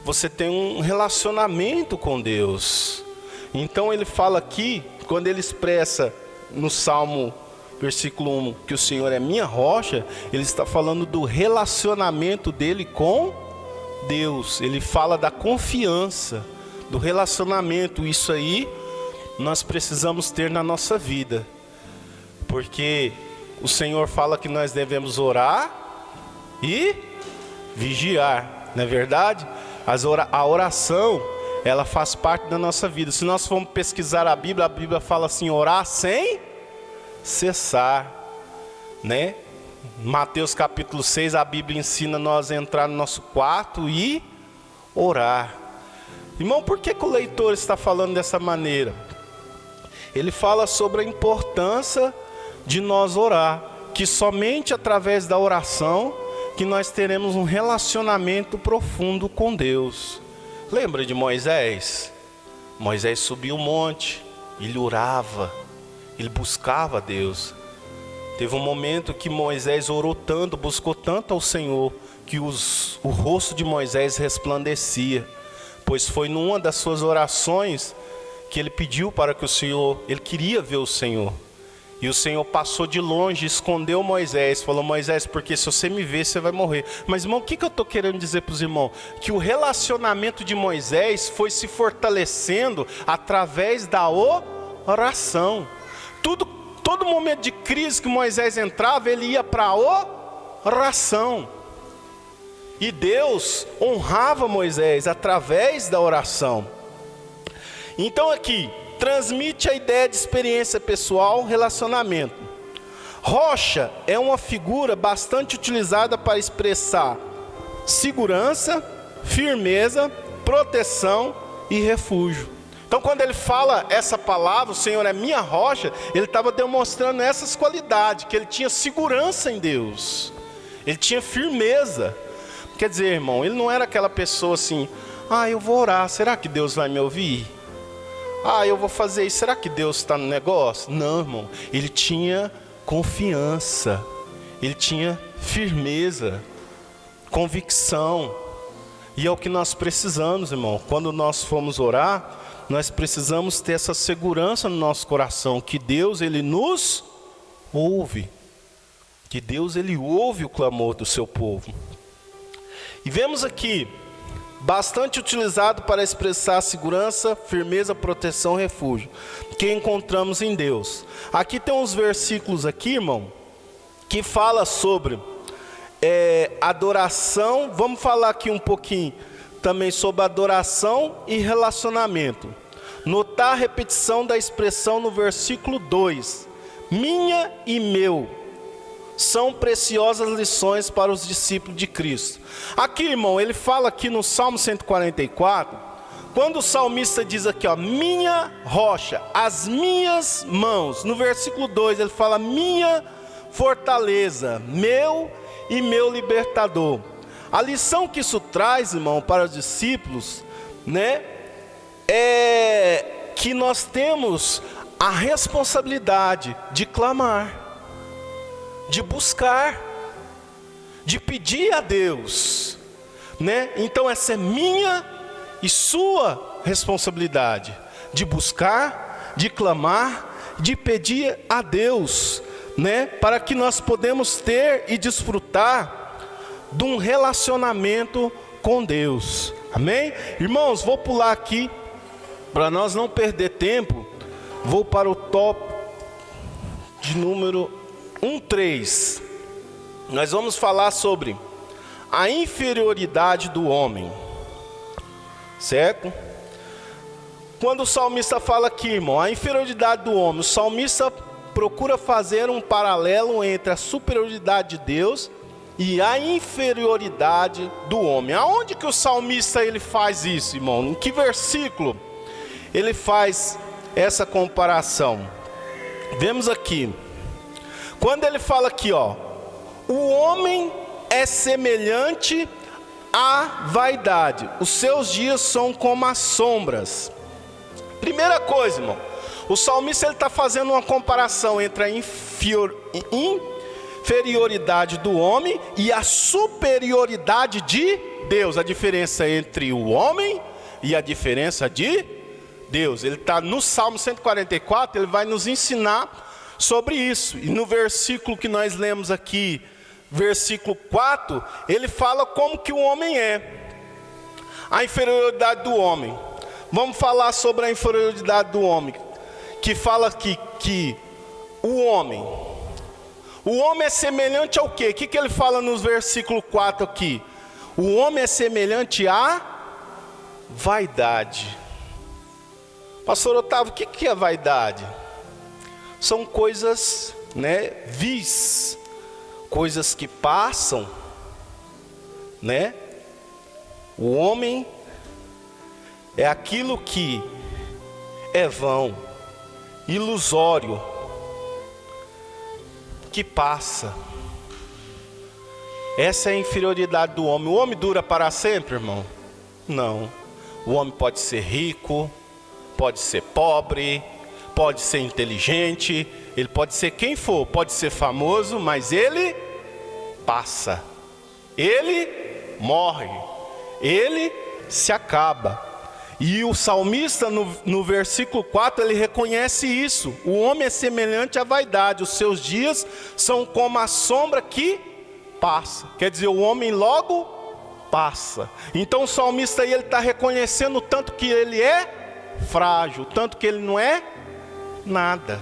Você tem um relacionamento com Deus. Então ele fala aqui, quando ele expressa no Salmo versículo 1, que o Senhor é minha rocha, ele está falando do relacionamento dele com Deus. Ele fala da confiança, do relacionamento. Isso aí nós precisamos ter na nossa vida, porque o Senhor fala que nós devemos orar e vigiar, não é verdade? A oração, ela faz parte da nossa vida. Se nós formos pesquisar a Bíblia fala assim, orar sem cessar, né? Mateus capítulo 6, a Bíblia ensina nós a entrar no nosso quarto e orar. Irmão, por que o leitor está falando dessa maneira? Ele fala sobre a importância de nós orar, que somente através da oração que nós teremos um relacionamento profundo com Deus. Lembra de Moisés? Moisés subiu o monte, ele orava, ele buscava a Deus. Teve um momento que Moisés orou tanto, buscou tanto ao Senhor, que o rosto de Moisés resplandecia, pois foi numa das suas orações que ele pediu para que o Senhor, ele queria ver o Senhor. E o Senhor passou de longe, escondeu Moisés, falou, Moisés, porque se você me ver, você vai morrer. Mas irmão, o que eu estou querendo dizer para os irmãos? Que o relacionamento de Moisés foi fortalecendo através da oração. Todo momento de crise que Moisés entrava, ele ia para a oração. E Deus honrava Moisés através da oração. Então aqui, transmite a ideia de experiência pessoal, relacionamento. Rocha é uma figura bastante utilizada para expressar segurança, firmeza, proteção e refúgio. Então quando ele fala essa palavra, o Senhor é minha rocha, ele estava demonstrando essas qualidades, que ele tinha segurança em Deus, ele tinha firmeza. Quer dizer, irmão, ele não era aquela pessoa assim, eu vou orar, será que Deus vai me ouvir? Eu vou fazer isso, será que Deus está no negócio? Não, irmão, ele tinha confiança, ele tinha firmeza, convicção. E é o que nós precisamos, irmão. Quando nós formos orar, nós precisamos ter essa segurança no nosso coração, que Deus, ele nos ouve, que Deus, ele ouve o clamor do seu povo. E vemos aqui, bastante utilizado para expressar segurança, firmeza, proteção, refúgio, que encontramos em Deus. Aqui tem uns versículos aqui, irmão, que fala sobre adoração. Vamos falar aqui um pouquinho também sobre adoração e relacionamento. Notar a repetição da expressão no versículo 2, minha e meu. São preciosas lições para os discípulos de Cristo. Aqui, irmão, ele fala aqui no Salmo 144, quando o salmista diz aqui, minha rocha, as minhas mãos. No versículo 2 ele fala, minha fortaleza, meu e meu libertador. A lição que isso traz, irmão, para os discípulos, né, é que nós temos a responsabilidade de clamar, de buscar, de pedir a Deus, né? Então essa é minha e sua responsabilidade, de buscar, de clamar, de pedir a Deus, né? Para que nós podemos ter e desfrutar de um relacionamento com Deus, amém? Irmãos, vou pular aqui, para nós não perder tempo, vou para o top de número 1:3, nós vamos falar sobre a inferioridade do homem, certo? Quando o salmista fala aqui, irmão, a inferioridade do homem, o salmista procura fazer um paralelo entre a superioridade de Deus e a inferioridade do homem. Aonde que o salmista ele faz isso, irmão? Em que versículo? ele faz essa comparação? Vemos aqui, quando ele fala aqui, ó, o homem é semelhante à vaidade, os seus dias são como as sombras. Primeira coisa, irmão, o salmista está fazendo uma comparação entre a inferioridade do homem e a superioridade de Deus. A diferença entre o homem e a diferença de Deus. Ele está no Salmo 144, ele vai nos ensinar sobre isso. E no versículo que nós lemos aqui, versículo 4, ele fala como que o homem é. A inferioridade do homem. Vamos falar sobre a inferioridade do homem. Que fala aqui que o homem é semelhante ao quê? O que ele fala no versículo 4 aqui? O homem é semelhante à vaidade. Pastor Otávio, o que é vaidade? São coisas, né, vis, coisas que passam, né? O homem é aquilo que é vão, ilusório, que passa. Essa é a inferioridade do homem. O homem dura para sempre, irmão? Não. O homem pode ser rico, pode ser pobre, pode ser inteligente, ele pode ser quem for, pode ser famoso, mas ele passa, ele morre, ele se acaba. E o salmista no versículo 4, ele reconhece isso. O homem é semelhante à vaidade, os seus dias são como a sombra que passa. Quer dizer, o homem logo passa. Então o salmista aí, ele está reconhecendo o tanto que ele é frágil, tanto que ele não é nada.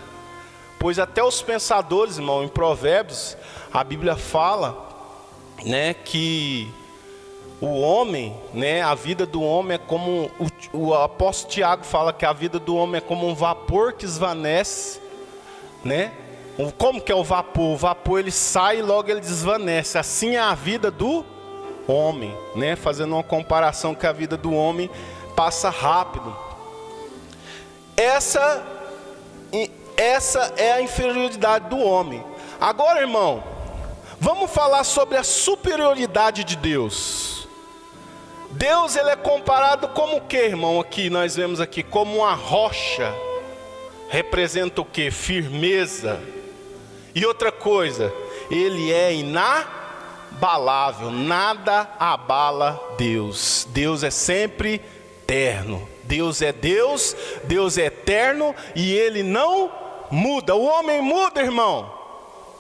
Pois até os pensadores, irmão, em Provérbios, a Bíblia fala, né, que o homem, né, a vida do homem é como, o apóstolo Tiago fala que a vida do homem é como um vapor que esvanece, né? Como que é o vapor? O vapor, ele sai e logo ele desvanece. Assim é a vida do homem, né? Fazendo uma comparação que a vida do homem passa rápido. Essa é a inferioridade do homem. Agora, irmão, vamos falar sobre a superioridade de Deus. Deus, ele é comparado como o que, irmão? Aqui nós vemos aqui como uma rocha. Representa o que? Firmeza. E outra coisa, ele é inabalável, nada abala Deus. Deus é sempre eterno. Deus é Deus, Deus é eterno e ele não muda. O homem muda, irmão?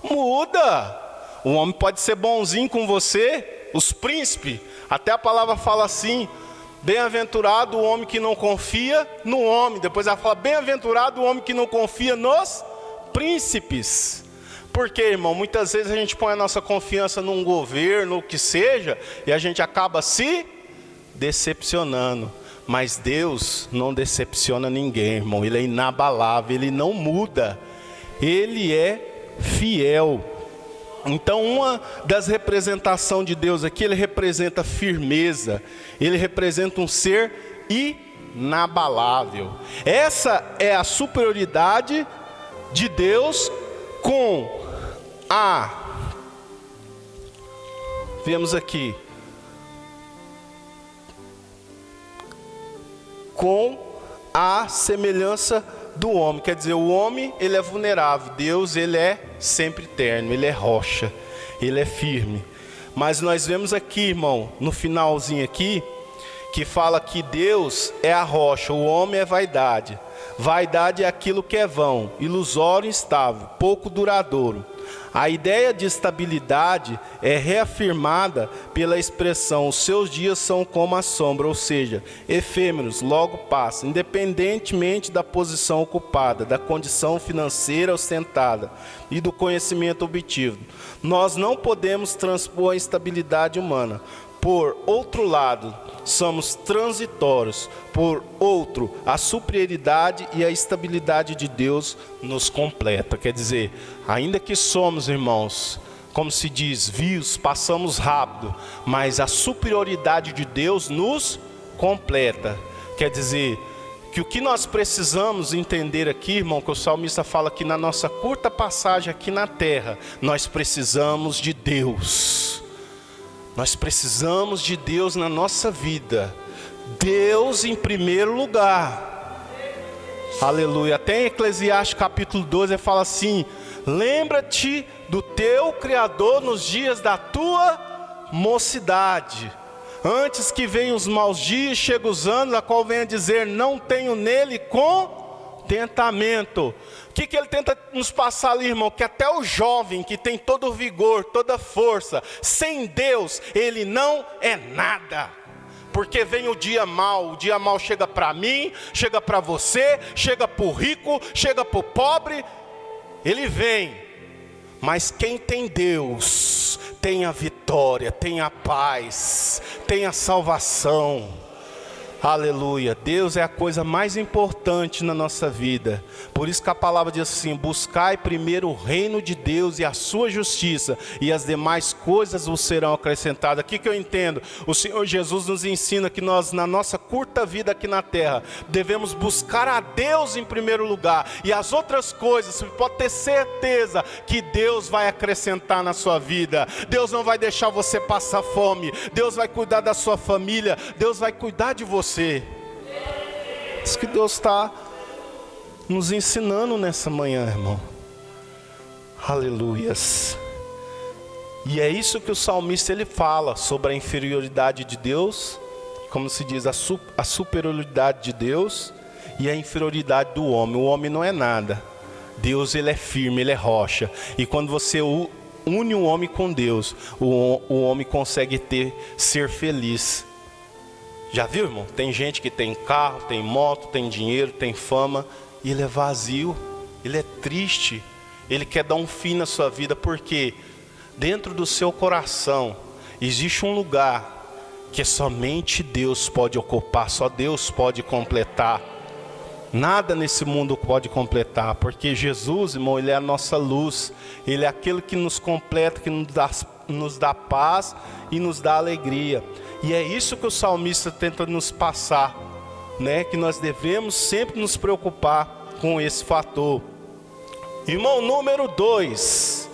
Muda. O homem pode ser bonzinho com você, os príncipes. Até a palavra fala assim: bem-aventurado o homem que não confia no homem. Depois ela fala: bem-aventurado o homem que não confia nos príncipes. Porque, irmão, muitas vezes a gente põe a nossa confiança num governo, o que seja, e a gente acaba se decepcionando. Mas Deus não decepciona ninguém, irmão. Ele é inabalável, ele não muda. Ele é fiel. Então, uma das representações de Deus aqui, ele representa firmeza, ele representa um ser inabalável. Essa é a superioridade de Deus vemos aqui, com a semelhança do homem. Quer dizer, o homem, ele é vulnerável. Deus, ele é sempre eterno, ele é rocha, ele é firme. Mas nós vemos aqui, irmão, no finalzinho aqui, que fala que Deus é a rocha, o homem é vaidade. Vaidade é aquilo que é vão, ilusório e instável, pouco duradouro. A ideia de estabilidade é reafirmada pela expressão: os seus dias são como a sombra, ou seja, efêmeros, logo passam, independentemente da posição ocupada, da condição financeira ostentada e do conhecimento obtido. Nós não podemos transpor a instabilidade humana. Por outro lado, somos transitórios. Por outro, a superioridade e a estabilidade de Deus nos completa. Quer dizer, ainda que somos, irmãos, como se diz, vios, passamos rápido, mas a superioridade de Deus nos completa. Quer dizer, que o que nós precisamos entender aqui, irmão, que o salmista fala que na nossa curta passagem aqui na terra, nós precisamos de Deus. Nós precisamos de Deus na nossa vida. Deus em primeiro lugar. Aleluia. Até em Eclesiastes capítulo 12 ele fala assim: lembra-te do teu Criador nos dias da tua mocidade, antes que venham os maus dias, chegam os anos, a qual venha dizer, não tenho nele contentamento. O que ele tenta nos passar ali, irmão? Que até o jovem que tem todo o vigor, toda a força, sem Deus, ele não é nada. Porque vem o dia mau chega para mim, chega para você, chega para o rico, chega para o pobre, ele vem. Mas quem tem Deus, tem a vitória, tem a paz, tem a salvação. Aleluia. Deus é a coisa mais importante na nossa vida. Por isso que a palavra diz assim: buscai primeiro o reino de Deus e a sua justiça, e as demais coisas vos serão acrescentadas. Aqui que eu entendo, o Senhor Jesus nos ensina que nós, na nossa curta vida aqui na terra, devemos buscar a Deus em primeiro lugar, e as outras coisas, você pode ter certeza que Deus vai acrescentar na sua vida. Deus não vai deixar você passar fome, Deus vai cuidar da sua família, Deus vai cuidar de você. Isso que Deus está nos ensinando nessa manhã, irmão. Aleluias. E é isso que o salmista ele fala sobre a inferioridade de Deus, como se diz, a superioridade de Deus e a inferioridade do homem. O homem não é nada. Deus ele é firme, ele é rocha. E quando você une o homem com Deus, o homem consegue ser feliz. Já viu, irmão? Tem gente que tem carro, tem moto, tem dinheiro, tem fama, e ele é vazio, ele é triste, ele quer dar um fim na sua vida, porque dentro do seu coração existe um lugar que somente Deus pode ocupar, só Deus pode completar. Nada nesse mundo pode completar, porque Jesus, irmão, ele é a nossa luz, ele é aquele que nos completa, que nos dá paz e nos dá alegria. E é isso que o salmista tenta nos passar, né? Que nós devemos sempre nos preocupar com esse fator. Irmão, número 2,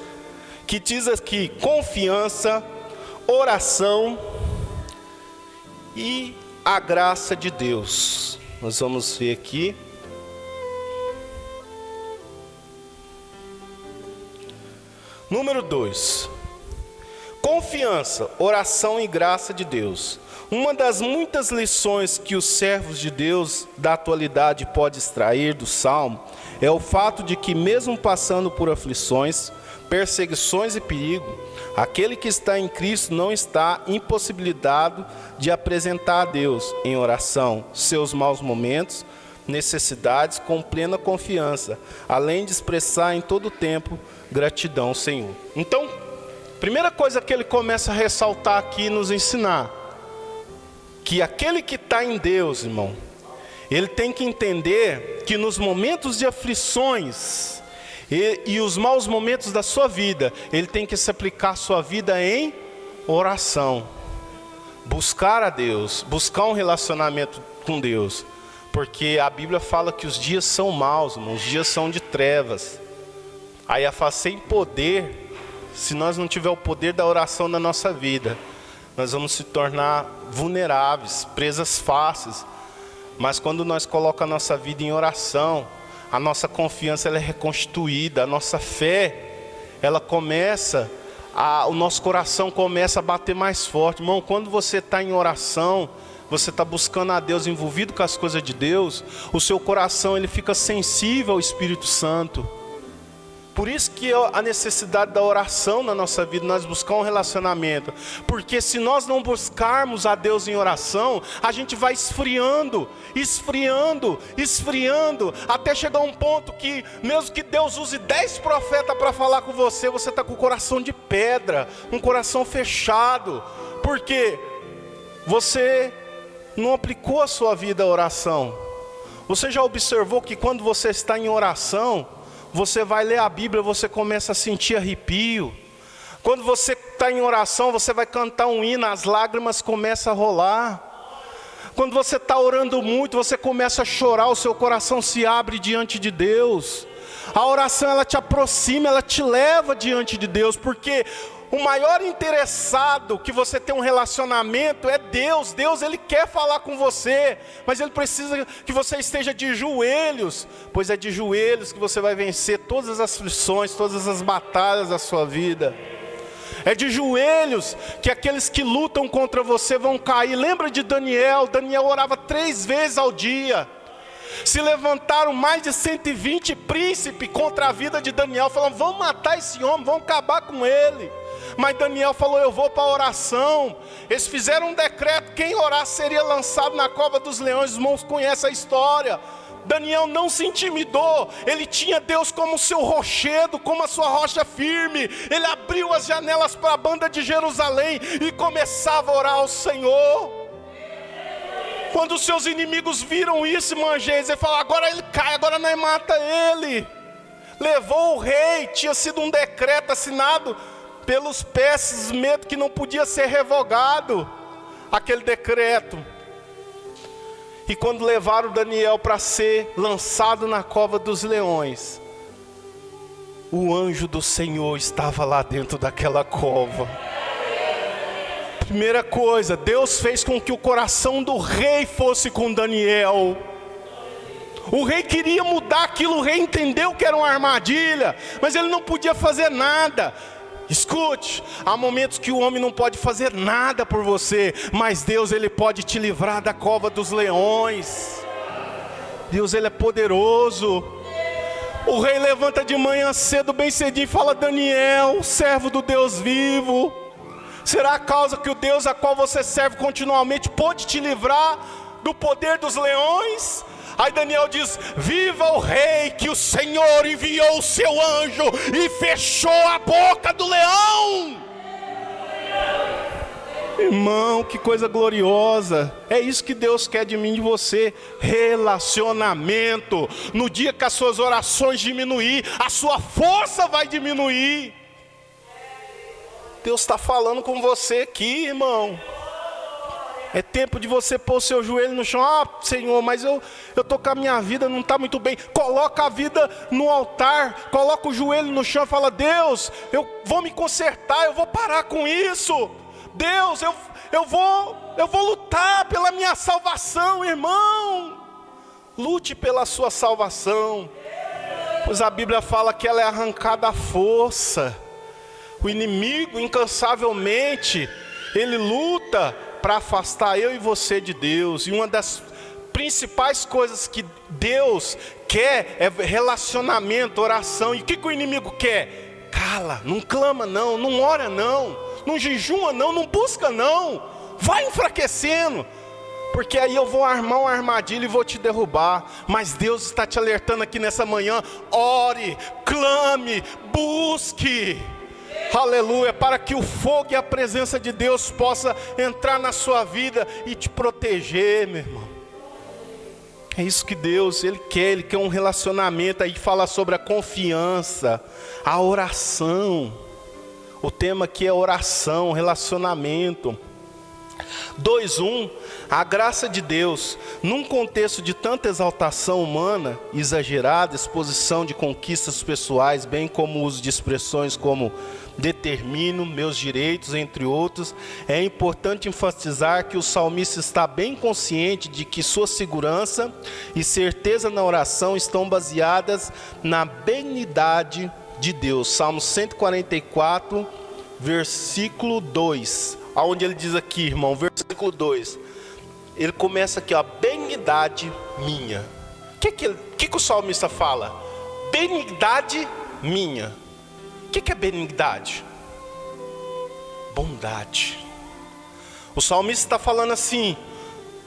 que diz aqui: confiança, oração e a graça de Deus. Nós vamos ver aqui. Número 2. Confiança, oração e graça de Deus. Uma das muitas lições que os servos de Deus da atualidade podem extrair do Salmo é o fato de que, mesmo passando por aflições, perseguições e perigo, aquele que está em Cristo não está impossibilitado de apresentar a Deus em oração seus maus momentos, necessidades com plena confiança, além de expressar em todo tempo gratidão ao Senhor. Então, primeira coisa que ele começa a ressaltar aqui e nos ensinar, que aquele que está em Deus, irmão, ele tem que entender que nos momentos de aflições e os maus momentos da sua vida, ele tem que se aplicar a sua vida em oração, buscar a Deus, buscar um relacionamento com Deus, porque a Bíblia fala que os dias são maus, irmão, os dias são de trevas. Aí ela fala, sem poder, se nós não tiver o poder da oração na nossa vida, nós vamos se tornar vulneráveis, presas fáceis. Mas quando nós colocamos a nossa vida em oração, a nossa confiança ela é reconstituída, a nossa fé, ela começa, o nosso coração começa a bater mais forte. Irmão, quando você está em oração, você está buscando a Deus, envolvido com as coisas de Deus, o seu coração ele fica sensível ao Espírito Santo. Por isso que a necessidade da oração na nossa vida, nós buscamos um relacionamento. Porque se nós não buscarmos a Deus em oração, a gente vai esfriando, até chegar a um ponto que, mesmo que Deus use 10 profetas para falar com você, você está com o coração de pedra, um coração fechado. Porque você não aplicou a sua vida à oração. Você já observou que quando você está em oração, você vai ler a Bíblia, você começa a sentir arrepio. Quando você está em oração, você vai cantar um hino, as lágrimas começam a rolar. Quando você está orando muito, você começa a chorar, o seu coração se abre diante de Deus. A oração, ela te aproxima, ela te leva diante de Deus, porque o maior interessado que você tem um relacionamento é Deus. Deus, Ele quer falar com você, mas Ele precisa que você esteja de joelhos, pois é de joelhos que você vai vencer todas as aflições, todas as batalhas da sua vida. É de joelhos que aqueles que lutam contra você vão cair. Lembra de Daniel? Daniel orava 3 vezes ao dia. Se levantaram mais de 120 príncipes contra a vida de Daniel, falando: vamos matar esse homem, vamos acabar com ele. Mas Daniel falou: eu vou para a oração. Eles fizeram um decreto: quem orasse seria lançado na cova dos leões. Os irmãos conhecem a história. Daniel não se intimidou, ele tinha Deus como seu rochedo, como a sua rocha firme. Ele abriu as janelas para a banda de Jerusalém e começava a orar ao Senhor. Quando os seus inimigos viram isso, Mangês, ele falou: agora ele cai, agora nós mata ele. Levou o rei, tinha sido um decreto assinado pelos persas, medo que não podia ser revogado, aquele decreto. E quando levaram Daniel para ser lançado na cova dos leões, o anjo do Senhor estava lá dentro daquela cova. Primeira coisa, Deus fez com que o coração do rei fosse com Daniel. O rei queria mudar aquilo, o rei entendeu que era uma armadilha, mas ele não podia fazer nada. Escute, há momentos que o homem não pode fazer nada por você, mas Deus, Ele pode te livrar da cova dos leões. Deus, Ele é poderoso. O rei levanta de manhã cedo, bem cedinho, e fala: Daniel, servo do Deus vivo, será a causa que o Deus a qual você serve continuamente pôde te livrar do poder dos leões? Aí Daniel diz: viva o rei, que o Senhor enviou o seu anjo e fechou a boca do leão. Irmão, que coisa gloriosa. É isso que Deus quer de mim e de você: relacionamento. No dia que as suas orações diminuir, a sua força vai diminuir. Deus está falando com você aqui, irmão. É tempo de você pôr o seu joelho no chão. Ah, Senhor, mas eu estou com a minha vida, não está muito bem. Coloca a vida no altar, coloca o joelho no chão e fala: Deus, eu vou me consertar, eu vou parar com isso. Deus, eu vou lutar pela minha salvação, irmão. Lute pela sua salvação, pois a Bíblia fala que ela é arrancada à força. O inimigo, incansavelmente, ele luta para afastar eu e você de Deus. E uma das principais coisas que Deus quer é relacionamento, oração. E o que o inimigo quer? Cala, não clama não, não ora não, não jejua não, não busca não. Vai enfraquecendo, porque aí eu vou armar uma armadilha e vou te derrubar. Mas Deus está te alertando aqui nessa manhã: ore, clame, busque. Aleluia, para que o fogo e a presença de Deus possa entrar na sua vida e te proteger, meu irmão. É isso que Deus, Ele quer um relacionamento. Aí fala sobre a confiança, a oração. O tema aqui é oração, relacionamento. 2:1, a graça de Deus, num contexto de tanta exaltação humana, exagerada, exposição de conquistas pessoais, bem como o uso de expressões como determino meus direitos, entre outros, é importante enfatizar que o salmista está bem consciente de que sua segurança e certeza na oração estão baseadas na benignidade de Deus. Salmo 144, versículo 2. Onde ele diz aqui, irmão, versículo 2, ele começa aqui, ó: benignidade minha. O que o salmista fala? Benignidade minha. O que é benignidade? Bondade. O salmista está falando assim: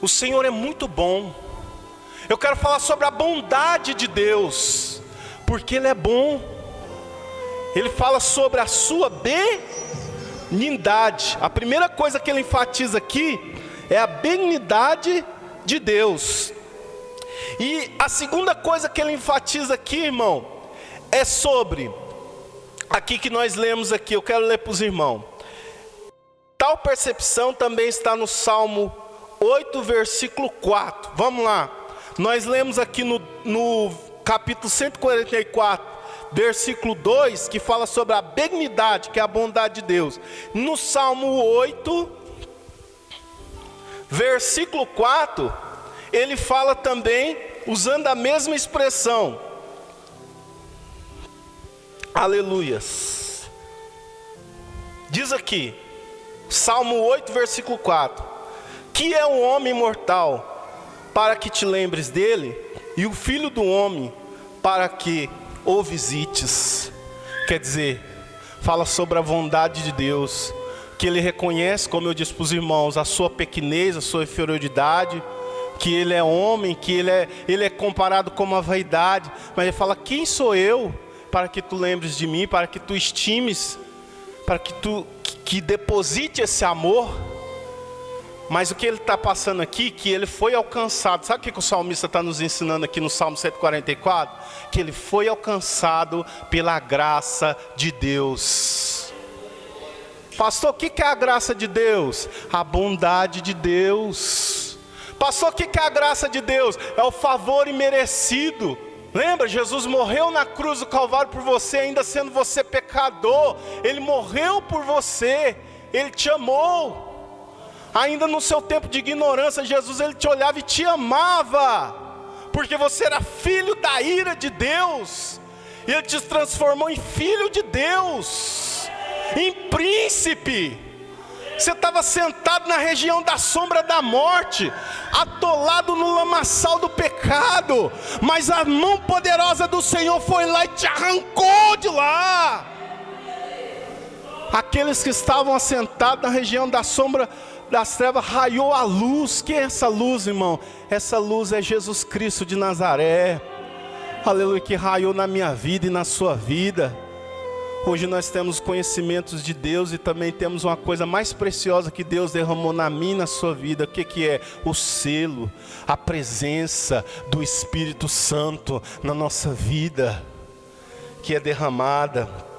o Senhor é muito bom. Eu quero falar sobre a bondade de Deus, porque Ele é bom. Ele fala sobre a sua benignidade. A primeira coisa que ele enfatiza aqui é a benignidade de Deus. E a segunda coisa que ele enfatiza aqui, irmão, é sobre aqui que nós lemos aqui. Eu quero ler para os irmãos. Tal percepção também está no Salmo 8, versículo 4. Vamos lá. Nós lemos aqui no capítulo 144, versículo 2, que fala sobre a benignidade, que é a bondade de Deus. No Salmo 8, versículo 4, ele fala também, usando a mesma expressão. Aleluias. Diz aqui, Salmo 8, versículo 4: que é um homem mortal para que te lembres dele, e o filho do homem para que o visites. Quer dizer, fala sobre a bondade de Deus, que ele reconhece, como eu disse para os irmãos, a sua pequenez, a sua inferioridade, que ele é homem, que ele é comparado com uma vaidade, mas ele fala: quem sou eu para que tu lembres de mim, para que tu estimes, para que tu que deposite esse amor. Mas o que ele está passando aqui, que ele foi alcançado. Sabe o que o salmista está nos ensinando aqui no Salmo 144? Que ele foi alcançado pela graça de Deus. Pastor, o que é a graça de Deus? A bondade de Deus. Pastor, o que é a graça de Deus? É o favor imerecido. Lembra, Jesus morreu na cruz do Calvário por você, ainda sendo você pecador. Ele morreu por você, Ele te amou. Ainda no seu tempo de ignorância, Jesus, Ele te olhava e te amava, porque você era filho da ira de Deus. Ele te transformou em filho de Deus, em príncipe. Você estava sentado na região da sombra da morte, atolado no lamaçal do pecado, mas a mão poderosa do Senhor foi lá e te arrancou de lá. Aqueles que estavam assentados na região da sombra das trevas, raiou a luz. Quem é essa luz, irmão? Essa luz é Jesus Cristo de Nazaré, aleluia, que raiou na minha vida e na sua vida. Hoje nós temos conhecimentos de Deus e também temos uma coisa mais preciosa que Deus derramou na minha e na sua vida. O que é? O selo, a presença do Espírito Santo na nossa vida, que é derramada.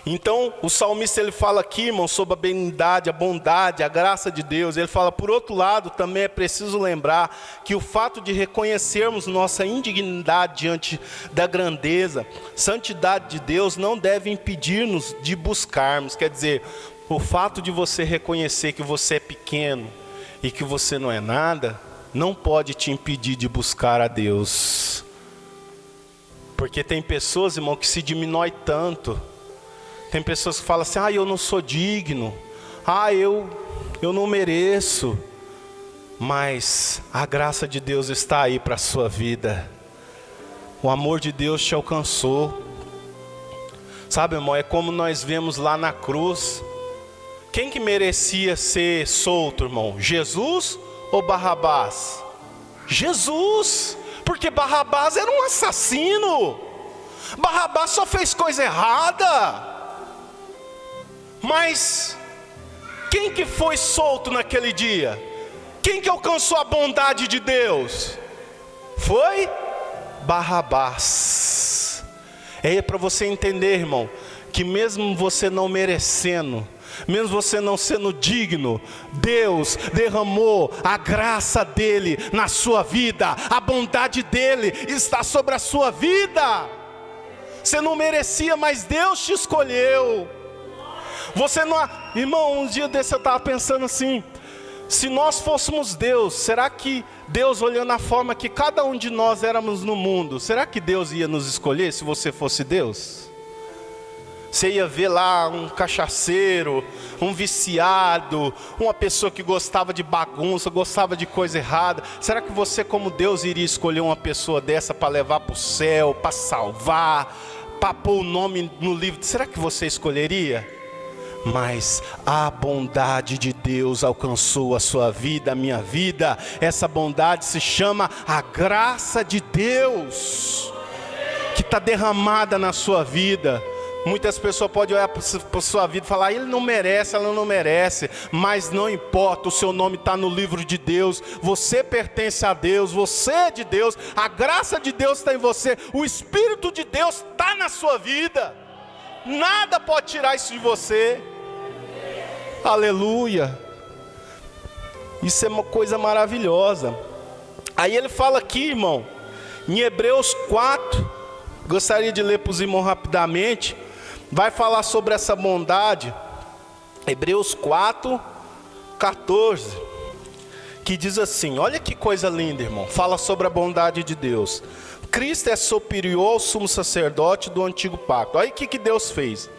Então o salmista, ele fala aqui, irmão, sobre a benignidade, a bondade, a graça de Deus. Ele fala, por outro lado, também é preciso lembrar que o fato de reconhecermos nossa indignidade diante da grandeza, santidade de Deus, não deve impedir-nos de buscarmos. Quer dizer, o fato de você reconhecer que você é pequeno e que você não é nada, não pode te impedir de buscar a Deus. Porque tem pessoas, irmão, que se diminui tanto. Tem pessoas que falam assim: eu não sou digno, eu não mereço. Mas a graça de Deus está aí para a sua vida. O amor de Deus te alcançou. Sabe, irmão, é como nós vemos lá na cruz. Quem que merecia ser solto, irmão? Jesus ou Barrabás? Jesus, porque Barrabás era um assassino. Barrabás só fez coisa errada. Mas quem que foi solto naquele dia? Quem que alcançou a bondade de Deus? Foi Barrabás. É para você entender, irmão, que mesmo você não merecendo, mesmo você não sendo digno, Deus derramou a graça dele na sua vida. A bondade dele está sobre a sua vida. Você não merecia, mas Deus te escolheu. Você não... Irmão, um dia desse eu estava pensando assim: se nós fôssemos Deus, será que Deus, olhando a forma que cada um de nós éramos no mundo, será que Deus ia nos escolher se você fosse Deus? Você ia ver lá um cachaceiro, um viciado, uma pessoa que gostava de bagunça, gostava de coisa errada. Será que você, como Deus, iria escolher uma pessoa dessa para levar para o céu, para salvar, para pôr o nome no livro? Será que você escolheria? Mas a bondade de Deus alcançou a sua vida, a minha vida. Essa bondade se chama a graça de Deus, que está derramada na sua vida. Muitas pessoas podem olhar para a sua vida e falar: ele não merece, ela não merece. Mas não importa, o seu nome está no livro de Deus. Você pertence a Deus, você é de Deus. A graça de Deus está em você. O Espírito de Deus está na sua vida. Nada pode tirar isso de você. Aleluia. Isso é uma coisa maravilhosa. Aí ele fala aqui, irmão, em Hebreus 4, gostaria de ler para os irmãos rapidamente, vai falar sobre essa bondade. Hebreus 4, 14, que diz assim, olha que coisa linda, irmão, fala sobre a bondade de Deus. Cristo é superior ao sumo sacerdote do antigo pacto. Olha o que Deus fez.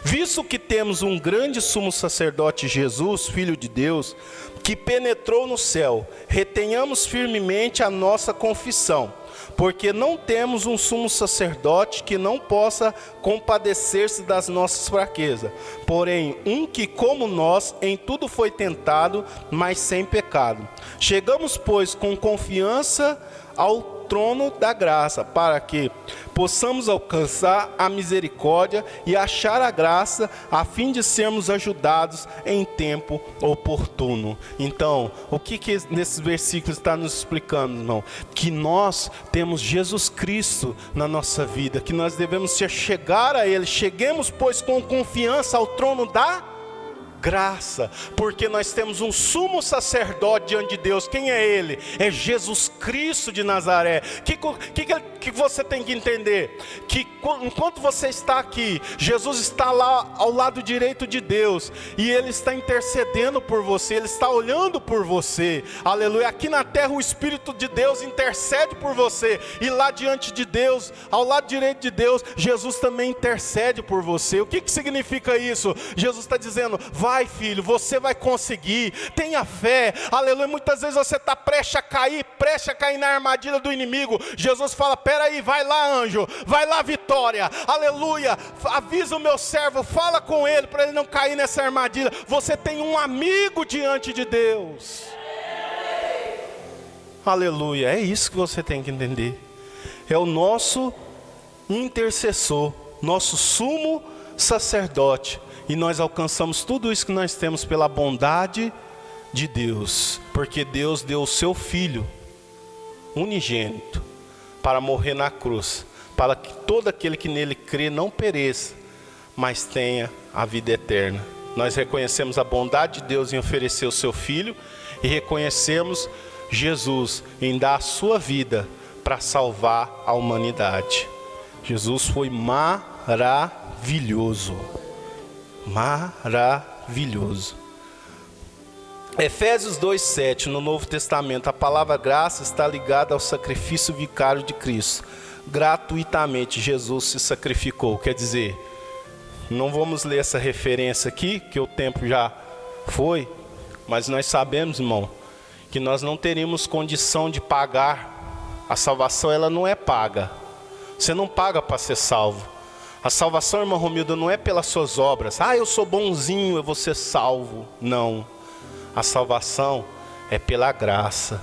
Visto que temos um grande sumo sacerdote, Jesus, Filho de Deus, que penetrou no céu, retenhamos firmemente a nossa confissão, porque não temos um sumo sacerdote que não possa compadecer-se das nossas fraquezas, porém um que, como nós, em tudo foi tentado, mas sem pecado. Chegamos, pois, com confiança ao trono da graça, para que possamos alcançar a misericórdia e achar a graça, a fim de sermos ajudados em tempo oportuno. Então, o que nesses versículos está nos explicando, irmão? Que nós temos Jesus Cristo na nossa vida, que nós devemos chegar a Ele. Cheguemos, pois, com confiança ao trono da graça, porque nós temos um sumo sacerdote diante de Deus. Quem é Ele? É Jesus Cristo de Nazaré. Que você tem que entender? Que enquanto você está aqui, Jesus está lá ao lado direito de Deus, e Ele está intercedendo por você, Ele está olhando por você, aleluia. Aqui na terra o Espírito de Deus intercede por você, e lá diante de Deus, ao lado direito de Deus, Jesus também intercede por você. O que significa isso? Jesus está dizendo, vai filho, você vai conseguir, tenha fé, aleluia. Muitas vezes você está prestes a cair na armadilha do inimigo. Jesus fala, peraí, vai lá anjo, vai lá Vitória, aleluia, avisa o meu servo, fala com ele, para ele não cair nessa armadilha. Você tem um amigo diante de Deus, aleluia. É isso que você tem que entender. É o nosso intercessor, nosso sumo sacerdote. E nós alcançamos tudo isso que nós temos pela bondade de Deus. Porque Deus deu o seu Filho unigênito para morrer na cruz, para que todo aquele que nele crê não pereça, mas tenha a vida eterna. Nós reconhecemos a bondade de Deus em oferecer o seu Filho, e reconhecemos Jesus em dar a sua vida para salvar a humanidade. Jesus foi maravilhoso. Maravilhoso. Efésios 2:7, no Novo Testamento, a palavra graça está ligada ao sacrifício vicário de Cristo. Gratuitamente Jesus se sacrificou. Quer dizer, não vamos ler essa referência aqui, que o tempo já foi, mas nós sabemos, irmão, que nós não teríamos condição de pagar. A salvação, ela não é paga. Você não paga para ser salvo. A salvação, irmã Romilda, não é pelas suas obras. Eu sou bonzinho, eu vou ser salvo. Não. A salvação é pela graça.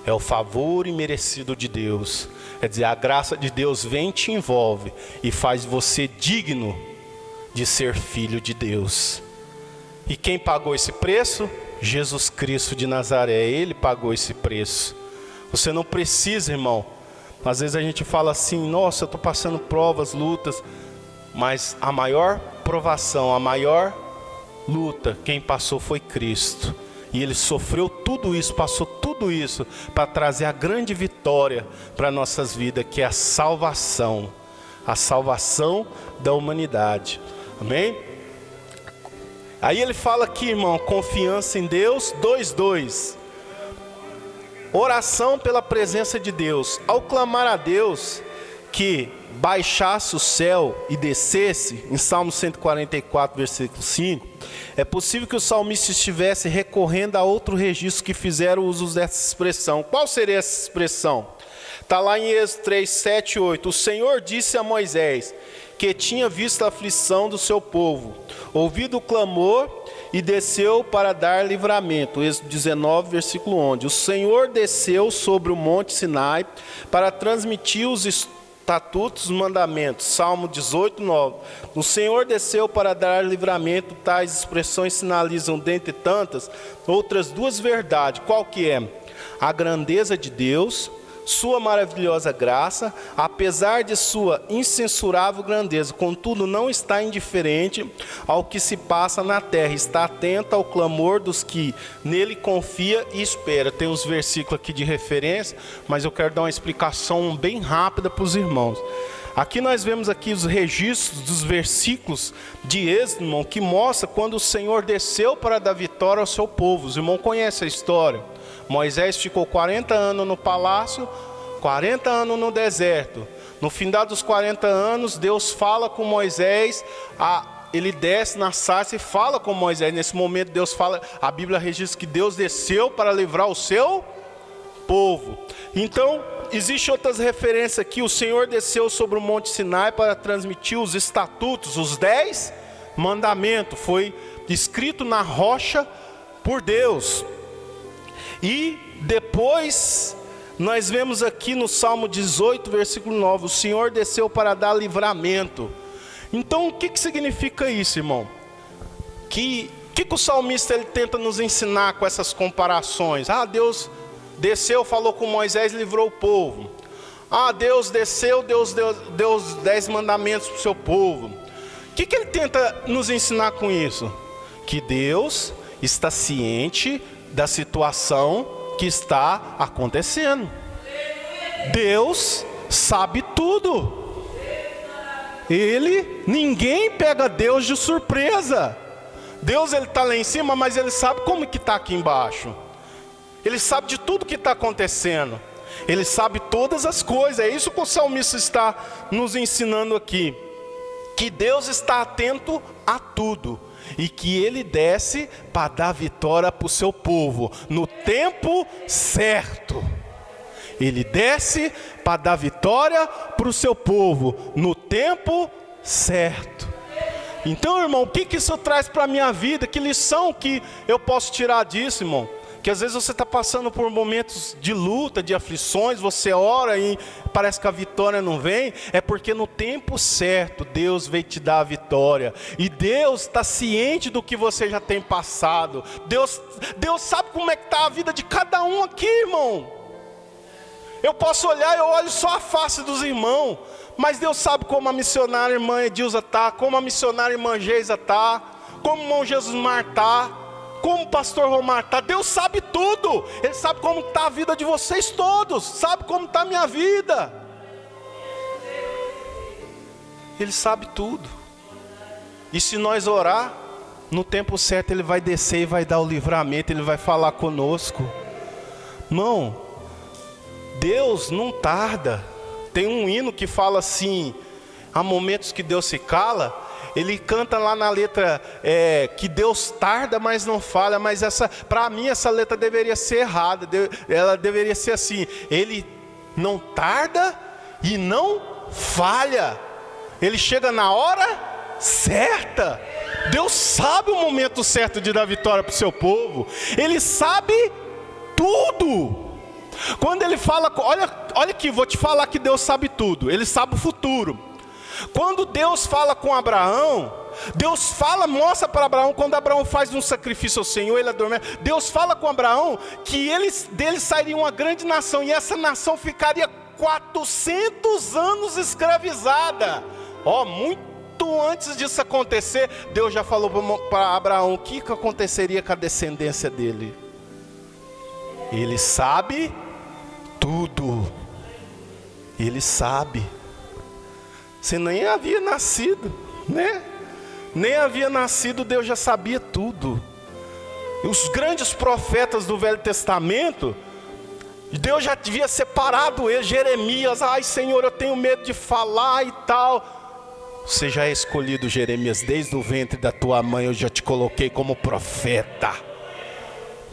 É o favor imerecido de Deus. Quer dizer, a graça de Deus vem e te envolve e faz você digno de ser filho de Deus. E quem pagou esse preço? Jesus Cristo de Nazaré. Ele pagou esse preço. Você não precisa, irmão. Às vezes a gente fala assim, nossa, eu estou passando provas, lutas. Mas a maior provação, a maior luta, quem passou foi Cristo. E Ele sofreu tudo isso, passou tudo isso, para trazer a grande vitória para nossas vidas, que é a salvação da humanidade. Amém? Aí ele fala aqui, irmão, confiança em Deus, 2:2. Oração pela presença de Deus. Ao clamar a Deus que baixasse o céu e descesse, em Salmo 144, versículo 5, é possível que o salmista estivesse recorrendo a outro registro que fizeram uso dessa expressão. Qual seria essa expressão? Está lá em Êxodo 3, 7 e 8. O Senhor disse a Moisés que tinha visto a aflição do seu povo, ouvido o clamor e desceu para dar livramento. Êxodo 19, versículo 11. O Senhor desceu sobre o monte Sinai para transmitir os estatutos, os mandamentos. Salmo 18, 9. O Senhor desceu para dar livramento. Tais expressões sinalizam, dentre tantas, outras duas verdades. Qual que é? A grandeza de Deus, sua maravilhosa graça, apesar de sua incensurável grandeza, contudo não está indiferente ao que se passa na terra, está atento ao clamor dos que nele confia e espera. Tem uns versículos aqui de referência, mas eu quero dar uma explicação bem rápida para os irmãos. Aqui nós vemos aqui os registros dos versículos de Êxodo, irmão, que mostra quando o Senhor desceu para dar vitória ao seu povo. Os irmãos conhecem a história. Moisés ficou 40 anos no palácio, 40 anos no deserto. No final dos 40 anos, Deus fala com Moisés, ele desce na sarça e fala com Moisés. Nesse momento Deus fala, a Bíblia registra que Deus desceu para livrar o seu povo. Então, existem outras referências aqui. O Senhor desceu sobre o Monte Sinai para transmitir os estatutos, os 10 mandamentos. Foi escrito na rocha por Deus. E depois, nós vemos aqui no Salmo 18, versículo 9, o Senhor desceu para dar livramento. Então, o que significa isso, irmão? Que o salmista ele tenta nos ensinar com essas comparações? Deus desceu, falou com Moisés, livrou o povo. Deus desceu, Deus deu os 10 mandamentos para o seu povo. O que ele tenta nos ensinar com isso? Que Deus está ciente da situação que está acontecendo. Deus sabe tudo. Ninguém pega Deus de surpresa. Deus ele está lá em cima, mas ele sabe como que está aqui embaixo. Ele sabe de tudo que está acontecendo. Ele sabe todas as coisas. É isso que o salmista está nos ensinando aqui. Que Deus está atento a tudo. E que Ele desce para dar vitória para o seu povo. No tempo certo. Ele desce para dar vitória para o seu povo. No tempo certo. Então, irmão, o que isso traz para a minha vida? Que lição que eu posso tirar disso, irmão? Que às vezes você está passando por momentos de luta, de aflições, você ora e parece que a vitória não vem. É porque no tempo certo Deus veio te dar a vitória. E Deus está ciente do que você já tem passado. Deus sabe como é que está a vida de cada um aqui, irmão. Eu posso olhar, eu olho só a face dos irmãos, mas Deus sabe como a missionária irmã Edilza está, como a missionária irmã Geisa está, como o irmão Jesus Mar está, como o pastor Romar está. Deus sabe tudo. Ele sabe como está a vida de vocês todos. Sabe como está a minha vida. Ele sabe tudo. E se nós orar, no tempo certo Ele vai descer e vai dar o livramento. Ele vai falar conosco. Irmão, Deus não tarda. Tem um hino que fala assim: há momentos que Deus se cala. Ele canta lá na letra que Deus tarda, mas não falha. Mas para mim essa letra deveria ser errada. Ela deveria ser assim: Ele não tarda e não falha. Ele chega na hora certa. Deus sabe o momento certo de dar vitória para o seu povo. Ele sabe tudo. Quando Ele fala, olha aqui, vou te falar que Deus sabe tudo. Ele sabe o futuro. Quando Deus fala com Abraão, Deus mostra para Abraão, quando Abraão faz um sacrifício ao Senhor, ele adormece. Deus fala com Abraão que dele sairia uma grande nação, e essa nação ficaria 400 anos escravizada. Muito antes disso acontecer, Deus já falou para Abraão o que aconteceria com a descendência dele. Ele sabe tudo. Ele sabe. Você nem havia nascido, né? Nem havia nascido, Deus já sabia tudo. E os grandes profetas do Velho Testamento, Deus já havia separado eles. Jeremias, Senhor, eu tenho medo de falar e tal. Você já é escolhido, Jeremias, desde o ventre da tua mãe eu já te coloquei como profeta.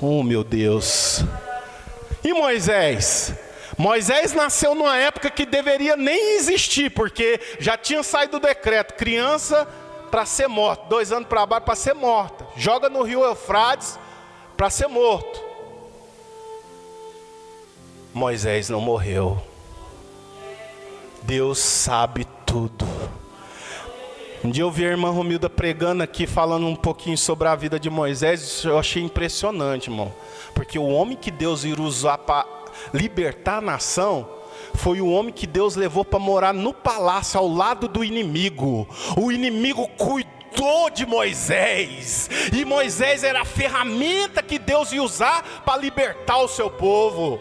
Oh, meu Deus. E Moisés? Moisés nasceu numa época que deveria nem existir, porque já tinha saído o decreto: criança para ser morta, 2 anos para baixo para ser morta, joga no rio Eufrates para ser morto. Moisés não morreu. Deus sabe tudo. Um dia eu vi a irmã Romilda pregando aqui, falando um pouquinho sobre a vida de Moisés. Eu achei impressionante, irmão, porque o homem que Deus iria usar para libertar a nação, foi o homem que Deus levou para morar no palácio ao lado do inimigo. O inimigo cuidou de Moisés, e Moisés era a ferramenta que Deus ia usar para libertar o seu povo.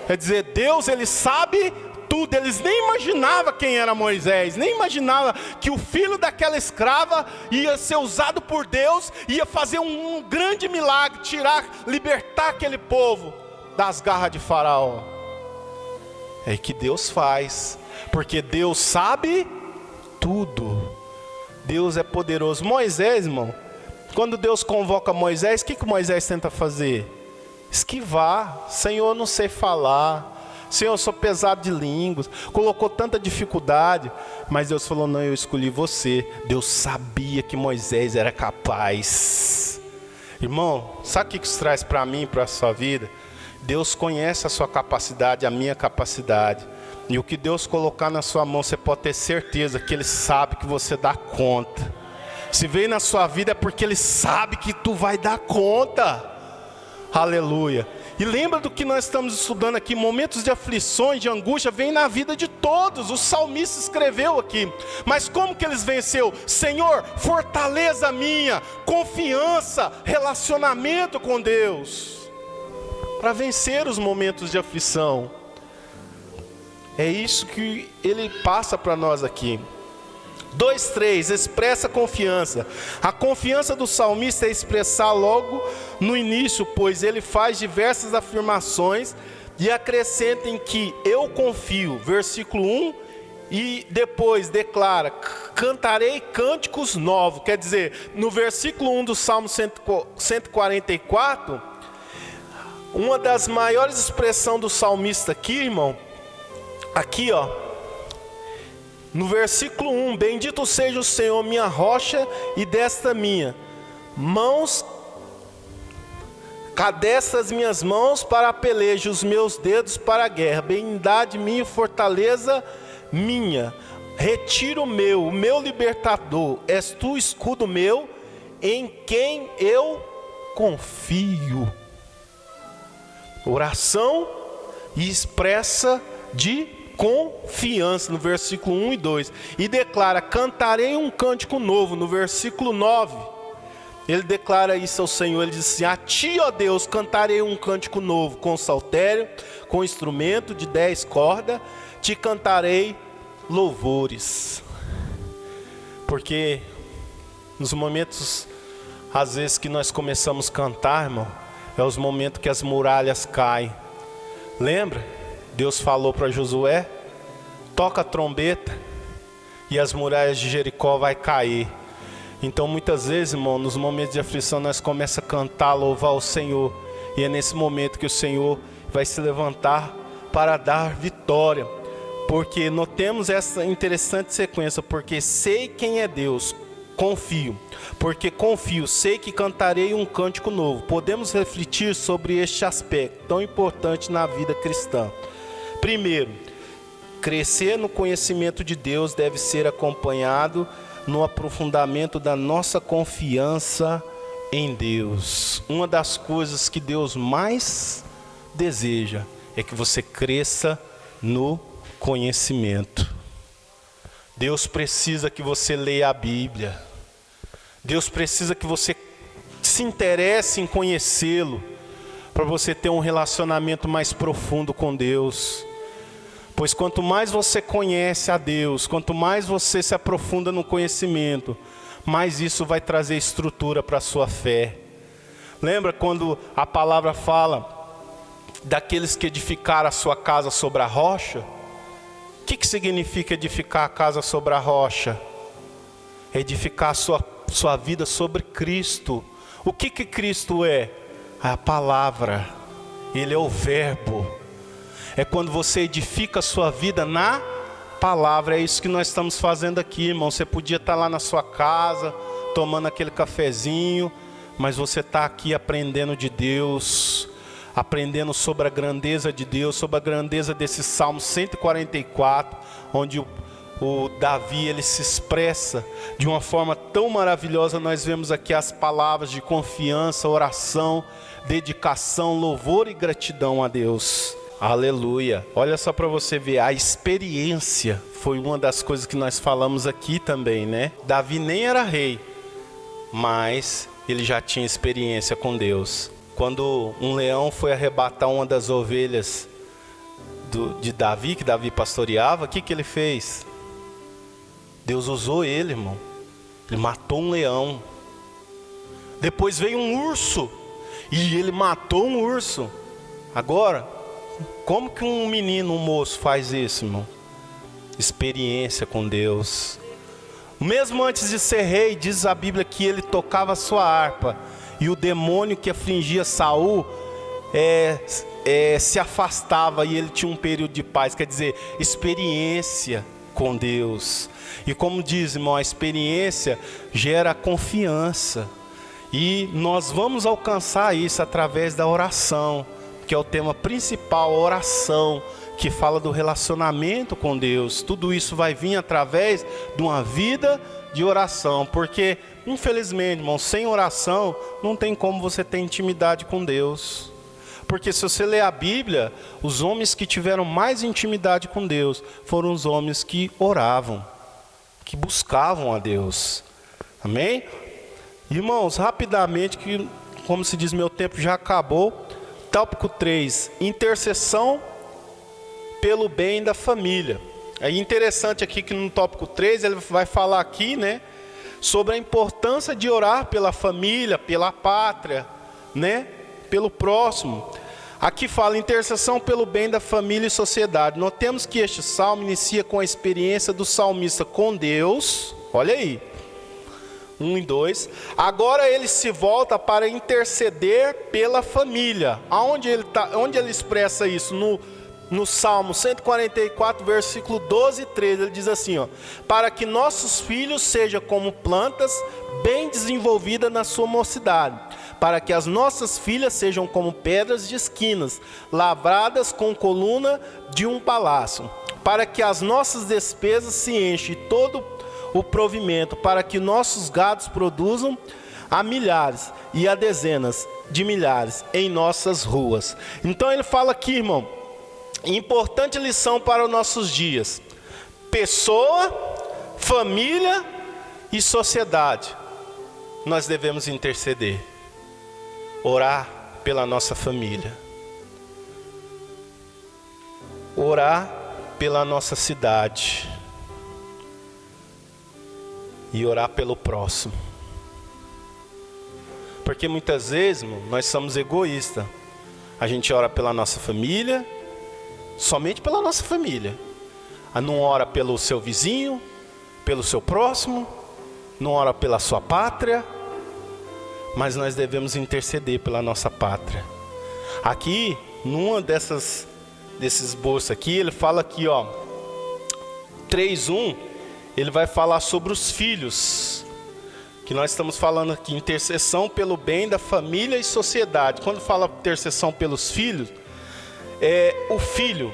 Quer dizer, Deus, ele sabe tudo. Eles nem imaginavam quem era Moisés, nem imaginavam que o filho daquela escrava ia ser usado por Deus, ia fazer um grande milagre, libertar aquele povo das garras de Faraó. É que Deus faz, porque Deus sabe tudo. Deus é poderoso. Moisés, irmão, quando Deus convoca Moisés, o que Moisés tenta fazer? Esquivar. Senhor, eu não sei falar. Senhor, eu sou pesado de línguas. Colocou tanta dificuldade. Mas Deus falou, não, eu escolhi você. Deus sabia que Moisés era capaz. Irmão, sabe o que isso traz para mim, para a sua vida? Deus conhece a sua capacidade, a minha capacidade. E o que Deus colocar na sua mão, você pode ter certeza que Ele sabe que você dá conta. Se veio na sua vida é porque Ele sabe que tu vai dar conta. Aleluia. E lembra do que nós estamos estudando aqui, momentos de aflições, de angústia, vem na vida de todos. O salmista escreveu aqui. Mas como que eles venceu? Senhor, fortaleza minha, confiança, relacionamento com Deus. Para vencer os momentos de aflição. É isso que ele passa para nós aqui. 2:3, expressa confiança. A confiança do salmista é expressar logo no início, pois ele faz diversas afirmações e acrescenta em que eu confio, versículo 1, e depois declara, cantarei cânticos novos. Quer dizer, no versículo 1 do Salmo 144, uma das maiores expressões do salmista aqui, irmão, aqui ó, no versículo 1, bendito seja o Senhor, minha rocha e desta minha mãos, cadestra as minhas mãos para a peleja, os meus dedos para a guerra, bendade minha, fortaleza minha, retiro meu, o meu libertador, és tu escudo meu, em quem eu confio. Oração e expressa de confiança, no versículo 1 e 2. E declara, cantarei um cântico novo, no versículo 9. Ele declara isso ao Senhor, ele diz assim, a ti, ó Deus, cantarei um cântico novo, com saltério, com instrumento de 10 cordas, te cantarei louvores. Porque nos momentos, às vezes que nós começamos a cantar, irmão, é os momentos que as muralhas caem. Lembra? Deus falou para Josué, toca a trombeta e as muralhas de Jericó vai cair. Então muitas vezes, irmão, nos momentos de aflição nós começamos a cantar, louvar o Senhor. E é nesse momento que o Senhor vai se levantar para dar vitória. Porque notemos essa interessante sequência, porque sei quem é Deus, confio. Porque confio, sei que cantarei um cântico novo. Podemos refletir sobre este aspecto tão importante na vida cristã. Primeiro, crescer no conhecimento de Deus deve ser acompanhado no aprofundamento da nossa confiança em Deus. Uma das coisas que Deus mais deseja é que você cresça no conhecimento. Deus precisa que você leia a Bíblia. Deus precisa que você se interesse em conhecê-lo, para você ter um relacionamento mais profundo com Deus. Pois quanto mais você conhece a Deus, quanto mais você se aprofunda no conhecimento, mais isso vai trazer estrutura para a sua fé. Lembra quando a palavra fala daqueles que edificaram a sua casa sobre a rocha? O que significa edificar a casa sobre a rocha? Edificar a sua vida sobre Cristo. O que Cristo é? A palavra. Ele é o verbo. É quando você edifica a sua vida na palavra. É isso que nós estamos fazendo aqui, irmão. Você podia estar lá na sua casa, tomando aquele cafezinho, mas você está aqui aprendendo de Deus, aprendendo sobre a grandeza de Deus, sobre a grandeza desse Salmo 144, onde o Davi, ele se expressa de uma forma tão maravilhosa. Nós vemos aqui as palavras de confiança, oração, dedicação, louvor e gratidão a Deus. Aleluia. Olha só para você ver, a experiência foi uma das coisas que nós falamos aqui também, né? Davi nem era rei, mas ele já tinha experiência com Deus. Quando um leão foi arrebatar uma das ovelhas de Davi, que Davi pastoreava, o que ele fez? Deus usou ele, irmão. Ele matou um leão. Depois veio um urso e ele matou um urso. Agora, como que um menino, um moço faz isso, irmão? Experiência com Deus. Mesmo antes de ser rei, diz a Bíblia que ele tocava a sua harpa, e o demônio que afligia Saul se afastava, e ele tinha um período de paz. Quer dizer, experiência com Deus. E como diz, irmão, a experiência gera confiança, e nós vamos alcançar isso através da oração, que é o tema principal, a oração, que fala do relacionamento com Deus. Tudo isso vai vir através de uma vida de oração, porque infelizmente, irmão, sem oração não tem como você ter intimidade com Deus. Porque se você ler a Bíblia, os homens que tiveram mais intimidade com Deus foram os homens que oravam, que buscavam a Deus. Amém? Irmãos, rapidamente, que como se diz, meu tempo já acabou. Tópico 3, intercessão pelo bem da família. É interessante aqui que no tópico 3 ele vai falar aqui, né, sobre a importância de orar pela família, pela pátria, né, pelo próximo. Aqui fala intercessão pelo bem da família e sociedade. Notemos que este salmo inicia com a experiência do salmista com Deus. Olha aí. 1 e 2. Agora ele se volta para interceder pela família. Onde ele expressa isso? No Salmo 144, versículo 12 e 13. Ele diz assim, ó: para que nossos filhos sejam como plantas bem desenvolvidas na sua mocidade, para que as nossas filhas sejam como pedras de esquinas, lavradas com coluna de um palácio, para que as nossas despesas se enchem todo o provimento, para que nossos gados produzam a milhares e a dezenas de milhares em nossas ruas. Então ele fala aqui, irmão, importante lição para os nossos dias: pessoa, família e sociedade. Nós devemos interceder, orar pela nossa família, orar pela nossa cidade e orar pelo próximo. Porque muitas vezes, irmão, nós somos egoístas. A gente ora pela nossa família, somente pela nossa família. Não ora pelo seu vizinho, pelo seu próximo, não ora pela sua pátria. Mas nós devemos interceder pela nossa pátria. Aqui, numa desses esboços aqui, ele fala aqui, ó, 3:1, ele vai falar sobre os filhos, que nós estamos falando aqui, intercessão pelo bem da família e sociedade. Quando fala intercessão pelos filhos, o filho,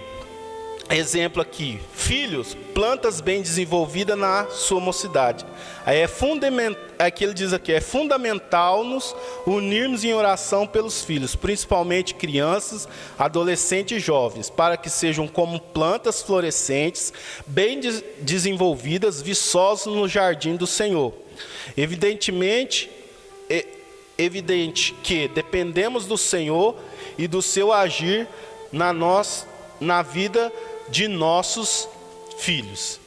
exemplo aqui, filhos, plantas bem desenvolvidas na sua mocidade. Aí aqui ele diz aqui, é fundamental nos unirmos em oração pelos filhos, principalmente crianças, adolescentes e jovens, para que sejam como plantas florescentes, bem desenvolvidas, viçosas no jardim do Senhor. Evidente que dependemos do Senhor e do seu agir na vida de nossos filhos.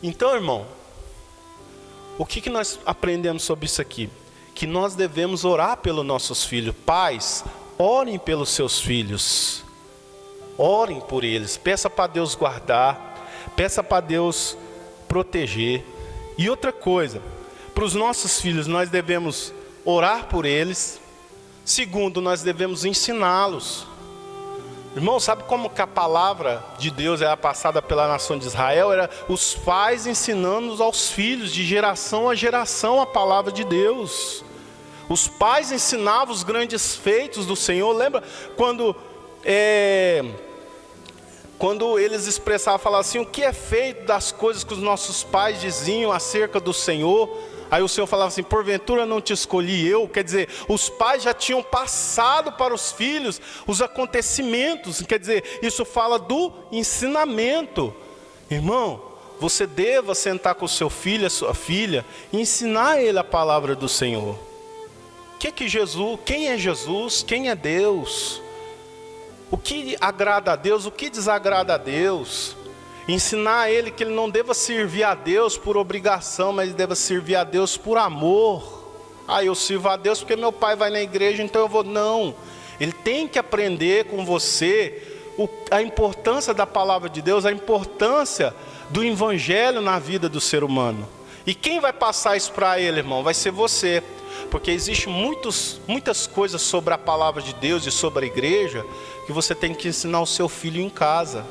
Então, irmão, o que nós aprendemos sobre isso aqui? Que nós devemos orar pelos nossos filhos. Pais, orem pelos seus filhos, orem por eles, peça para Deus guardar, peça para Deus proteger. E outra coisa, para os nossos filhos nós devemos orar por eles. Segundo, nós devemos ensiná-los. Irmão, sabe como que a palavra de Deus era passada pela nação de Israel? Era os pais ensinando aos filhos, de geração a geração, a palavra de Deus. Os pais ensinavam os grandes feitos do Senhor. Lembra quando quando eles expressavam, falavam assim, o que é feito das coisas que os nossos pais diziam acerca do Senhor? Aí o Senhor falava assim, porventura não te escolhi eu? Quer dizer, os pais já tinham passado para os filhos os acontecimentos, quer dizer, isso fala do ensinamento. Irmão, você deva sentar com o seu filho, a sua filha, e ensinar a ele a palavra do Senhor. Quem é Jesus? Quem é Deus? O que agrada a Deus? O que desagrada a Deus? Ensinar a ele que ele não deva servir a Deus por obrigação, mas deva servir a Deus por amor. Eu sirvo a Deus porque meu pai vai na igreja, então eu vou. Não, ele tem que aprender com você a importância da palavra de Deus, a importância do evangelho na vida do ser humano. E quem vai passar isso para ele, irmão? Vai ser você. Porque existe muitas coisas sobre a palavra de Deus e sobre a igreja que você tem que ensinar o seu filho em casa.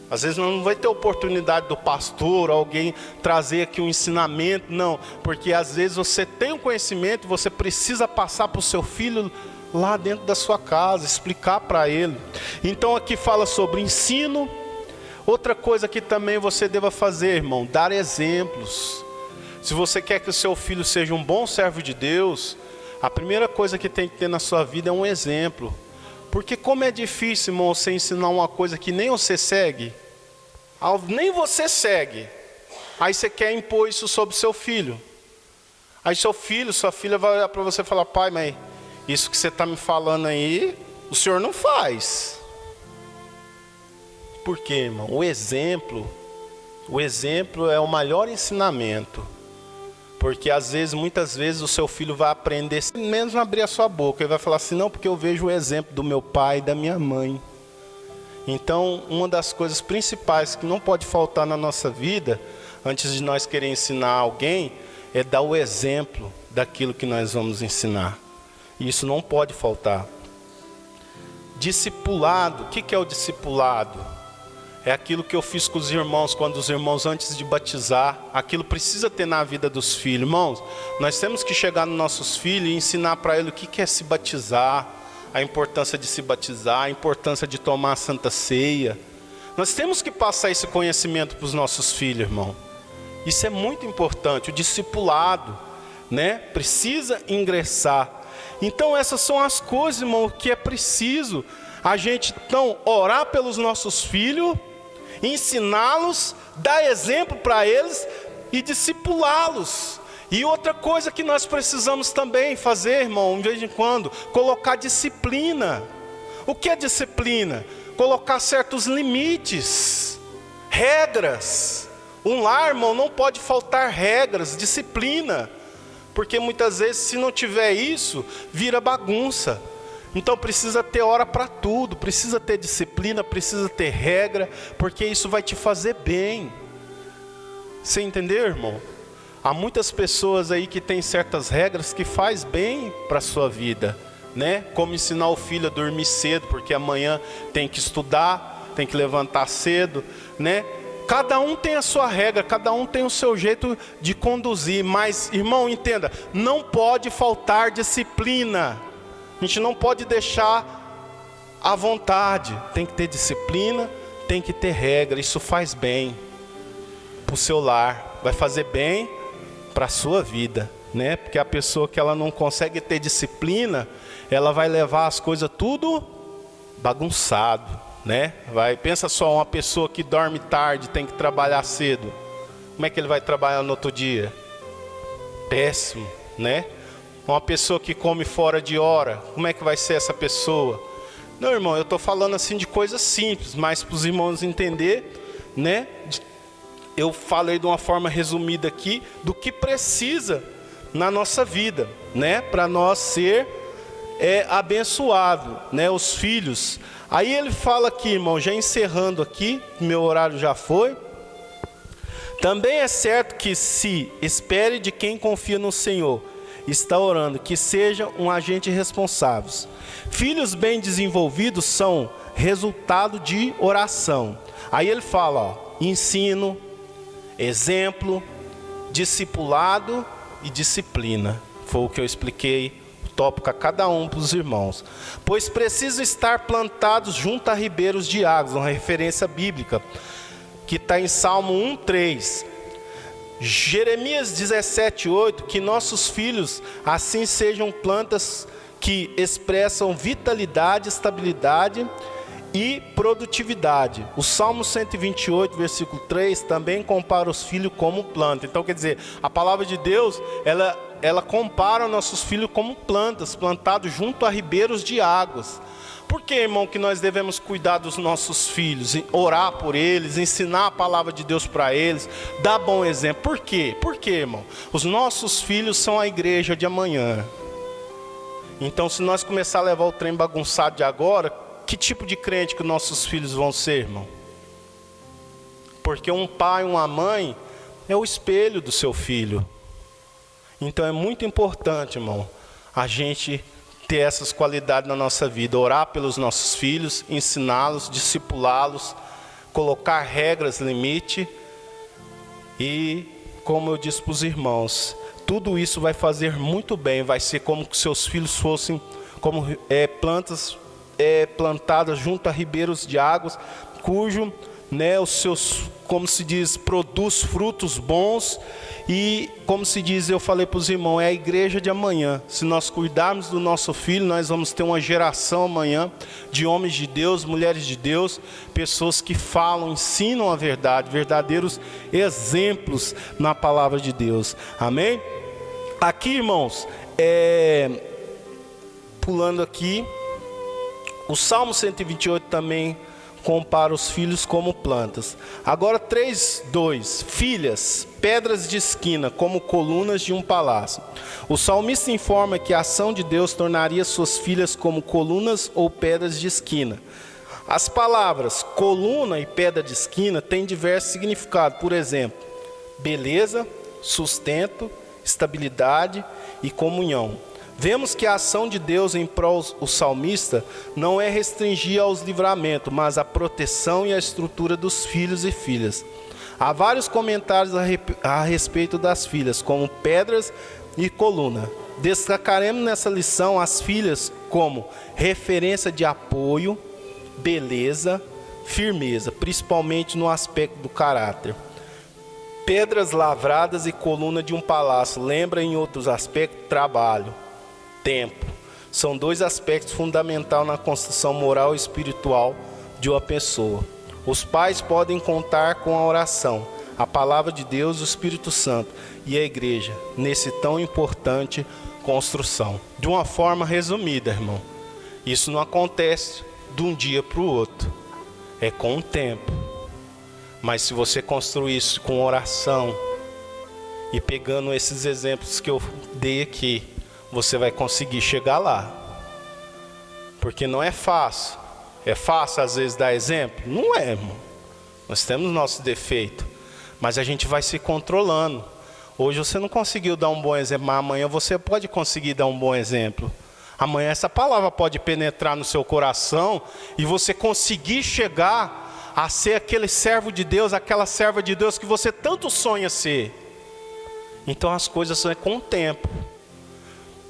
Às vezes não vai ter oportunidade do pastor, alguém trazer aqui um ensinamento, não. Porque às vezes você tem um conhecimento, você precisa passar para o seu filho lá dentro da sua casa, explicar para ele. Então aqui fala sobre ensino. Outra coisa que também você deva fazer, irmão, dar exemplos. Se você quer que o seu filho seja um bom servo de Deus, a primeira coisa que tem que ter na sua vida é um exemplo. Porque como é difícil, irmão, você ensinar uma coisa que nem você segue. Nem você segue. Aí você quer impor isso sobre o seu filho. Aí seu filho, sua filha vai olhar para você e falar, pai, mas isso que você está me falando aí, o senhor não faz. Por quê, irmão? O exemplo é o maior ensinamento. Porque muitas vezes o seu filho vai aprender, sem menos abrir a sua boca. Ele vai falar assim, não, porque eu vejo o exemplo do meu pai e da minha mãe. Então, uma das coisas principais que não pode faltar na nossa vida, antes de nós querer ensinar alguém, é dar o exemplo daquilo que nós vamos ensinar. E isso não pode faltar. Discipulado, o que é o discipulado? É aquilo que eu fiz com os irmãos, quando os irmãos antes de batizar, aquilo precisa ter na vida dos filhos. Irmãos, nós temos que chegar nos nossos filhos e ensinar para eles o que é se batizar, a importância de se batizar, a importância de tomar a Santa Ceia. Nós temos que passar esse conhecimento para os nossos filhos, irmão. Isso é muito importante, o discipulado, né? Precisa ingressar. Então essas são as coisas, irmão, que é preciso a gente então orar pelos nossos filhos, ensiná-los, dar exemplo para eles e discipulá-los. E outra coisa que nós precisamos também fazer, irmão, de vez em quando, colocar disciplina. O que é disciplina? Colocar certos limites, regras. Um lar, irmão, não pode faltar regras, disciplina. Porque muitas vezes, se não tiver isso, vira bagunça. Então precisa ter hora para tudo, precisa ter disciplina, precisa ter regra, porque isso vai te fazer bem. Você entendeu, irmão? Há muitas pessoas aí que têm certas regras que faz bem para a sua vida, né? Como ensinar o filho a dormir cedo, porque amanhã tem que estudar, tem que levantar cedo, né? Cada um tem a sua regra, cada um tem o seu jeito de conduzir, mas, irmão, entenda, não pode faltar disciplina. A gente não pode deixar à vontade, tem que ter disciplina, tem que ter regra, isso faz bem para o seu lar, vai fazer bem para a sua vida, né? Porque a pessoa que ela não consegue ter disciplina, ela vai levar as coisas tudo bagunçado, né? Pensa só, uma pessoa que dorme tarde, tem que trabalhar cedo, como é que ele vai trabalhar no outro dia? Péssimo, né? Uma pessoa que come fora de hora, como é que vai ser essa pessoa? Não, irmão, eu estou falando assim de coisas simples, mas para os irmãos entenderem, né? Eu falei de uma forma resumida aqui do que precisa na nossa vida, né? Para nós ser abençoado, né? Os filhos. Aí ele fala aqui, irmão, já encerrando aqui, meu horário já foi. Também é certo que se espere de quem confia no Senhor, está orando, que seja um agente responsável. Filhos bem desenvolvidos são resultado de oração. Aí ele fala, ensino, exemplo, discipulado e disciplina. Foi o que eu expliquei, tópico a cada um para os irmãos. Pois preciso estar plantados junto a ribeiros de águas, uma referência bíblica, que está em Salmo 1:3. Jeremias 17:8, que nossos filhos assim sejam plantas que expressam vitalidade, estabilidade e produtividade. O Salmo 128, versículo 3, também compara os filhos como planta. Então, quer dizer, a palavra de Deus, ela compara nossos filhos como plantas, plantados junto a ribeiros de águas. Por que, irmão, que nós devemos cuidar dos nossos filhos, orar por eles, ensinar a palavra de Deus para eles, dar bom exemplo? Por quê? Por quê, irmão? Os nossos filhos são a igreja de amanhã. Então, se nós começar a levar o trem bagunçado de agora, que tipo de crente que nossos filhos vão ser, irmão? Porque um pai, uma mãe, é o espelho do seu filho. Então é muito importante, irmão, a gente ter essas qualidades na nossa vida. Orar pelos nossos filhos, ensiná-los, discipulá-los, colocar regras, limite. E, como eu disse para os irmãos, tudo isso vai fazer muito bem. Vai ser como se seus filhos fossem como plantas plantadas junto a ribeiros de águas, cujo, os seus, como se diz, produz frutos bons. E, como se diz, eu falei para os irmãos, é a igreja de amanhã. Se nós cuidarmos do nosso filho, nós vamos ter uma geração amanhã de homens de Deus, mulheres de Deus, pessoas que falam, ensinam a verdade, verdadeiros exemplos na palavra de Deus. Amém? Aqui, irmãos, pulando aqui, o Salmo 128 também compara os filhos como plantas. Agora 3:2. Filhas, pedras de esquina, como colunas de um palácio. O salmista informa que a ação de Deus tornaria suas filhas como colunas ou pedras de esquina. As palavras coluna e pedra de esquina têm diversos significados. Por exemplo, beleza, sustento, estabilidade e comunhão. Vemos que a ação de Deus em prol do salmista não é restringir aos livramentos, mas a proteção e a estrutura dos filhos e filhas. Há vários comentários a respeito das filhas, como pedras e coluna. Destacaremos nessa lição as filhas como referência de apoio, beleza, firmeza, principalmente no aspecto do caráter. Pedras lavradas e coluna de um palácio, lembra em outros aspectos, trabalho, tempo. São dois aspectos fundamentais na construção moral e espiritual de uma pessoa. Os pais podem contar com a oração, a palavra de Deus, o Espírito Santo e a igreja, nesse tão importante construção. De uma forma resumida, irmão, isso não acontece de um dia para o outro, é com o tempo. Mas se você construir isso com oração e pegando esses exemplos que eu dei aqui, você vai conseguir chegar lá. Porque não é fácil. É fácil às vezes dar exemplo? Não é, irmão. Nós temos nosso defeito, mas a gente vai se controlando. Hoje você não conseguiu dar um bom exemplo, mas amanhã você pode conseguir dar um bom exemplo. Amanhã essa palavra pode penetrar no seu coração e você conseguir chegar a ser aquele servo de Deus, aquela serva de Deus que você tanto sonha ser. Então as coisas são com o tempo.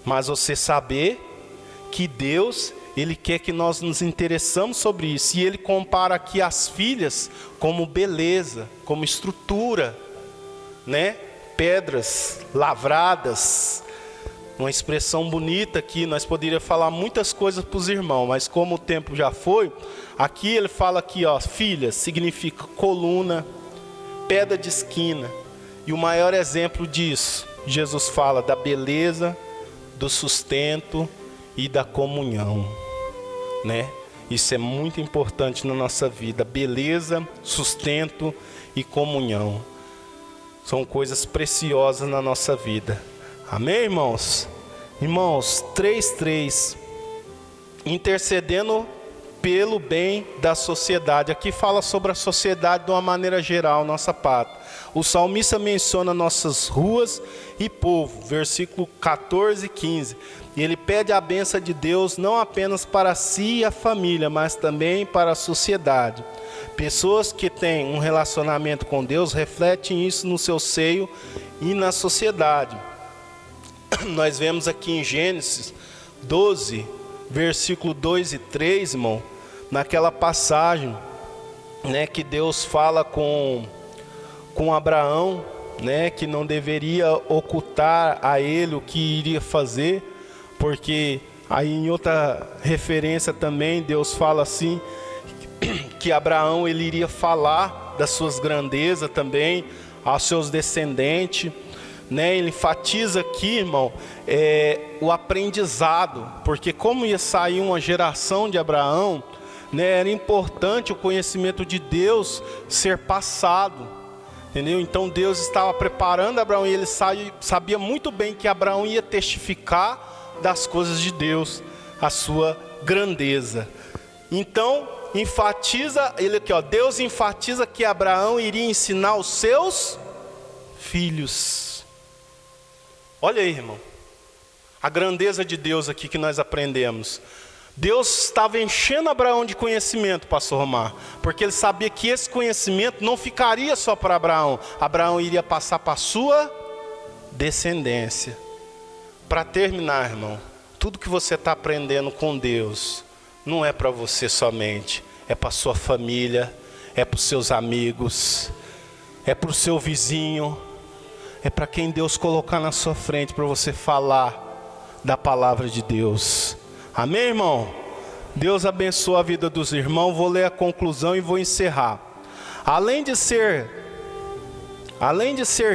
Mas você saber que Deus, Ele quer que nós nos interessamos sobre isso. E Ele compara aqui as filhas como beleza, como estrutura, pedras lavradas. Uma expressão bonita aqui, nós poderíamos falar muitas coisas para os irmãos, mas como o tempo já foi, aqui ele fala aqui, filhas, significa coluna, pedra de esquina. E o maior exemplo disso, Jesus fala da beleza, do sustento e da comunhão, Isso é muito importante na nossa vida. Beleza, sustento e comunhão são coisas preciosas na nossa vida. Amém, irmãos? Irmãos, 3:3, intercedendo pelo bem da sociedade. Aqui fala sobre a sociedade de uma maneira geral, nossa pátria. O salmista menciona nossas ruas e povo, versículo 14 e 15. E ele pede a bênção de Deus não apenas para si e a família, mas também para a sociedade. Pessoas que têm um relacionamento com Deus refletem isso no seu seio e na sociedade. Nós vemos aqui em Gênesis 12, versículo 2 e 3, irmão, naquela passagem, né, que Deus fala com Abraão, né, que não deveria ocultar a ele o que iria fazer, porque aí em outra referência também Deus fala assim, que Abraão ele iria falar das suas grandezas também aos seus descendentes, né? Ele enfatiza aqui, irmão, o aprendizado, porque como ia sair uma geração de Abraão, né, era importante o conhecimento de Deus ser passado, entendeu? Então Deus estava preparando Abraão e ele sabia muito bem que Abraão ia testificar das coisas de Deus, a sua grandeza. Então enfatiza ele aqui, ó, Deus enfatiza que Abraão iria ensinar os seus filhos. Olha aí, irmão, a grandeza de Deus aqui que nós aprendemos. Deus estava enchendo Abraão de conhecimento, pastor Romar, porque ele sabia que esse conhecimento não ficaria só para Abraão. Abraão iria passar para a sua descendência. Para terminar, irmão, tudo que você está aprendendo com Deus, não é para você somente, é para sua família, é para os seus amigos, é para o seu vizinho, é para quem Deus colocar na sua frente para você falar da palavra de Deus. Amém, irmão? Deus abençoe a vida dos irmãos. Vou ler a conclusão e vou encerrar. Além de ser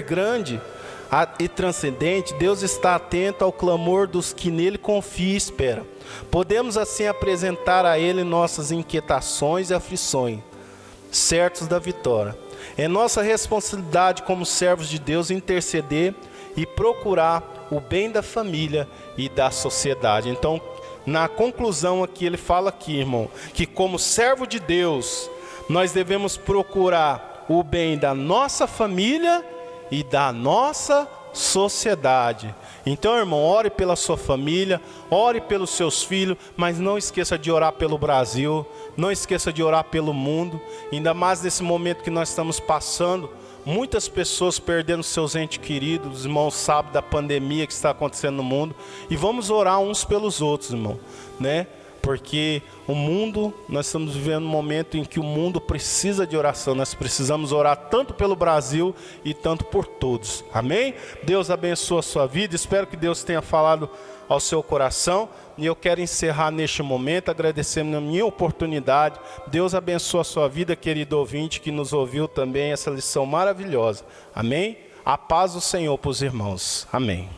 grande e transcendente, Deus está atento ao clamor dos que nele confiam e esperam. Podemos assim apresentar a Ele nossas inquietações e aflições, certos da vitória. É nossa responsabilidade como servos de Deus interceder e procurar o bem da família e da sociedade. Então, na conclusão aqui, ele fala aqui, irmão, que como servo de Deus, nós devemos procurar o bem da nossa família e da nossa sociedade. Então, irmão, ore pela sua família, ore pelos seus filhos, mas não esqueça de orar pelo Brasil, não esqueça de orar pelo mundo, ainda mais nesse momento que nós estamos passando, muitas pessoas perdendo seus entes queridos, os irmãos sabem da pandemia que está acontecendo no mundo, e vamos orar uns pelos outros, irmão, né? Porque o mundo, nós estamos vivendo um momento em que o mundo precisa de oração. Nós precisamos orar tanto pelo Brasil e tanto por todos. Amém? Deus abençoe a sua vida. Espero que Deus tenha falado ao seu coração. E eu quero encerrar neste momento, agradecendo a minha oportunidade. Deus abençoe a sua vida, querido ouvinte, que nos ouviu também essa lição maravilhosa. Amém? A paz do Senhor para os irmãos. Amém.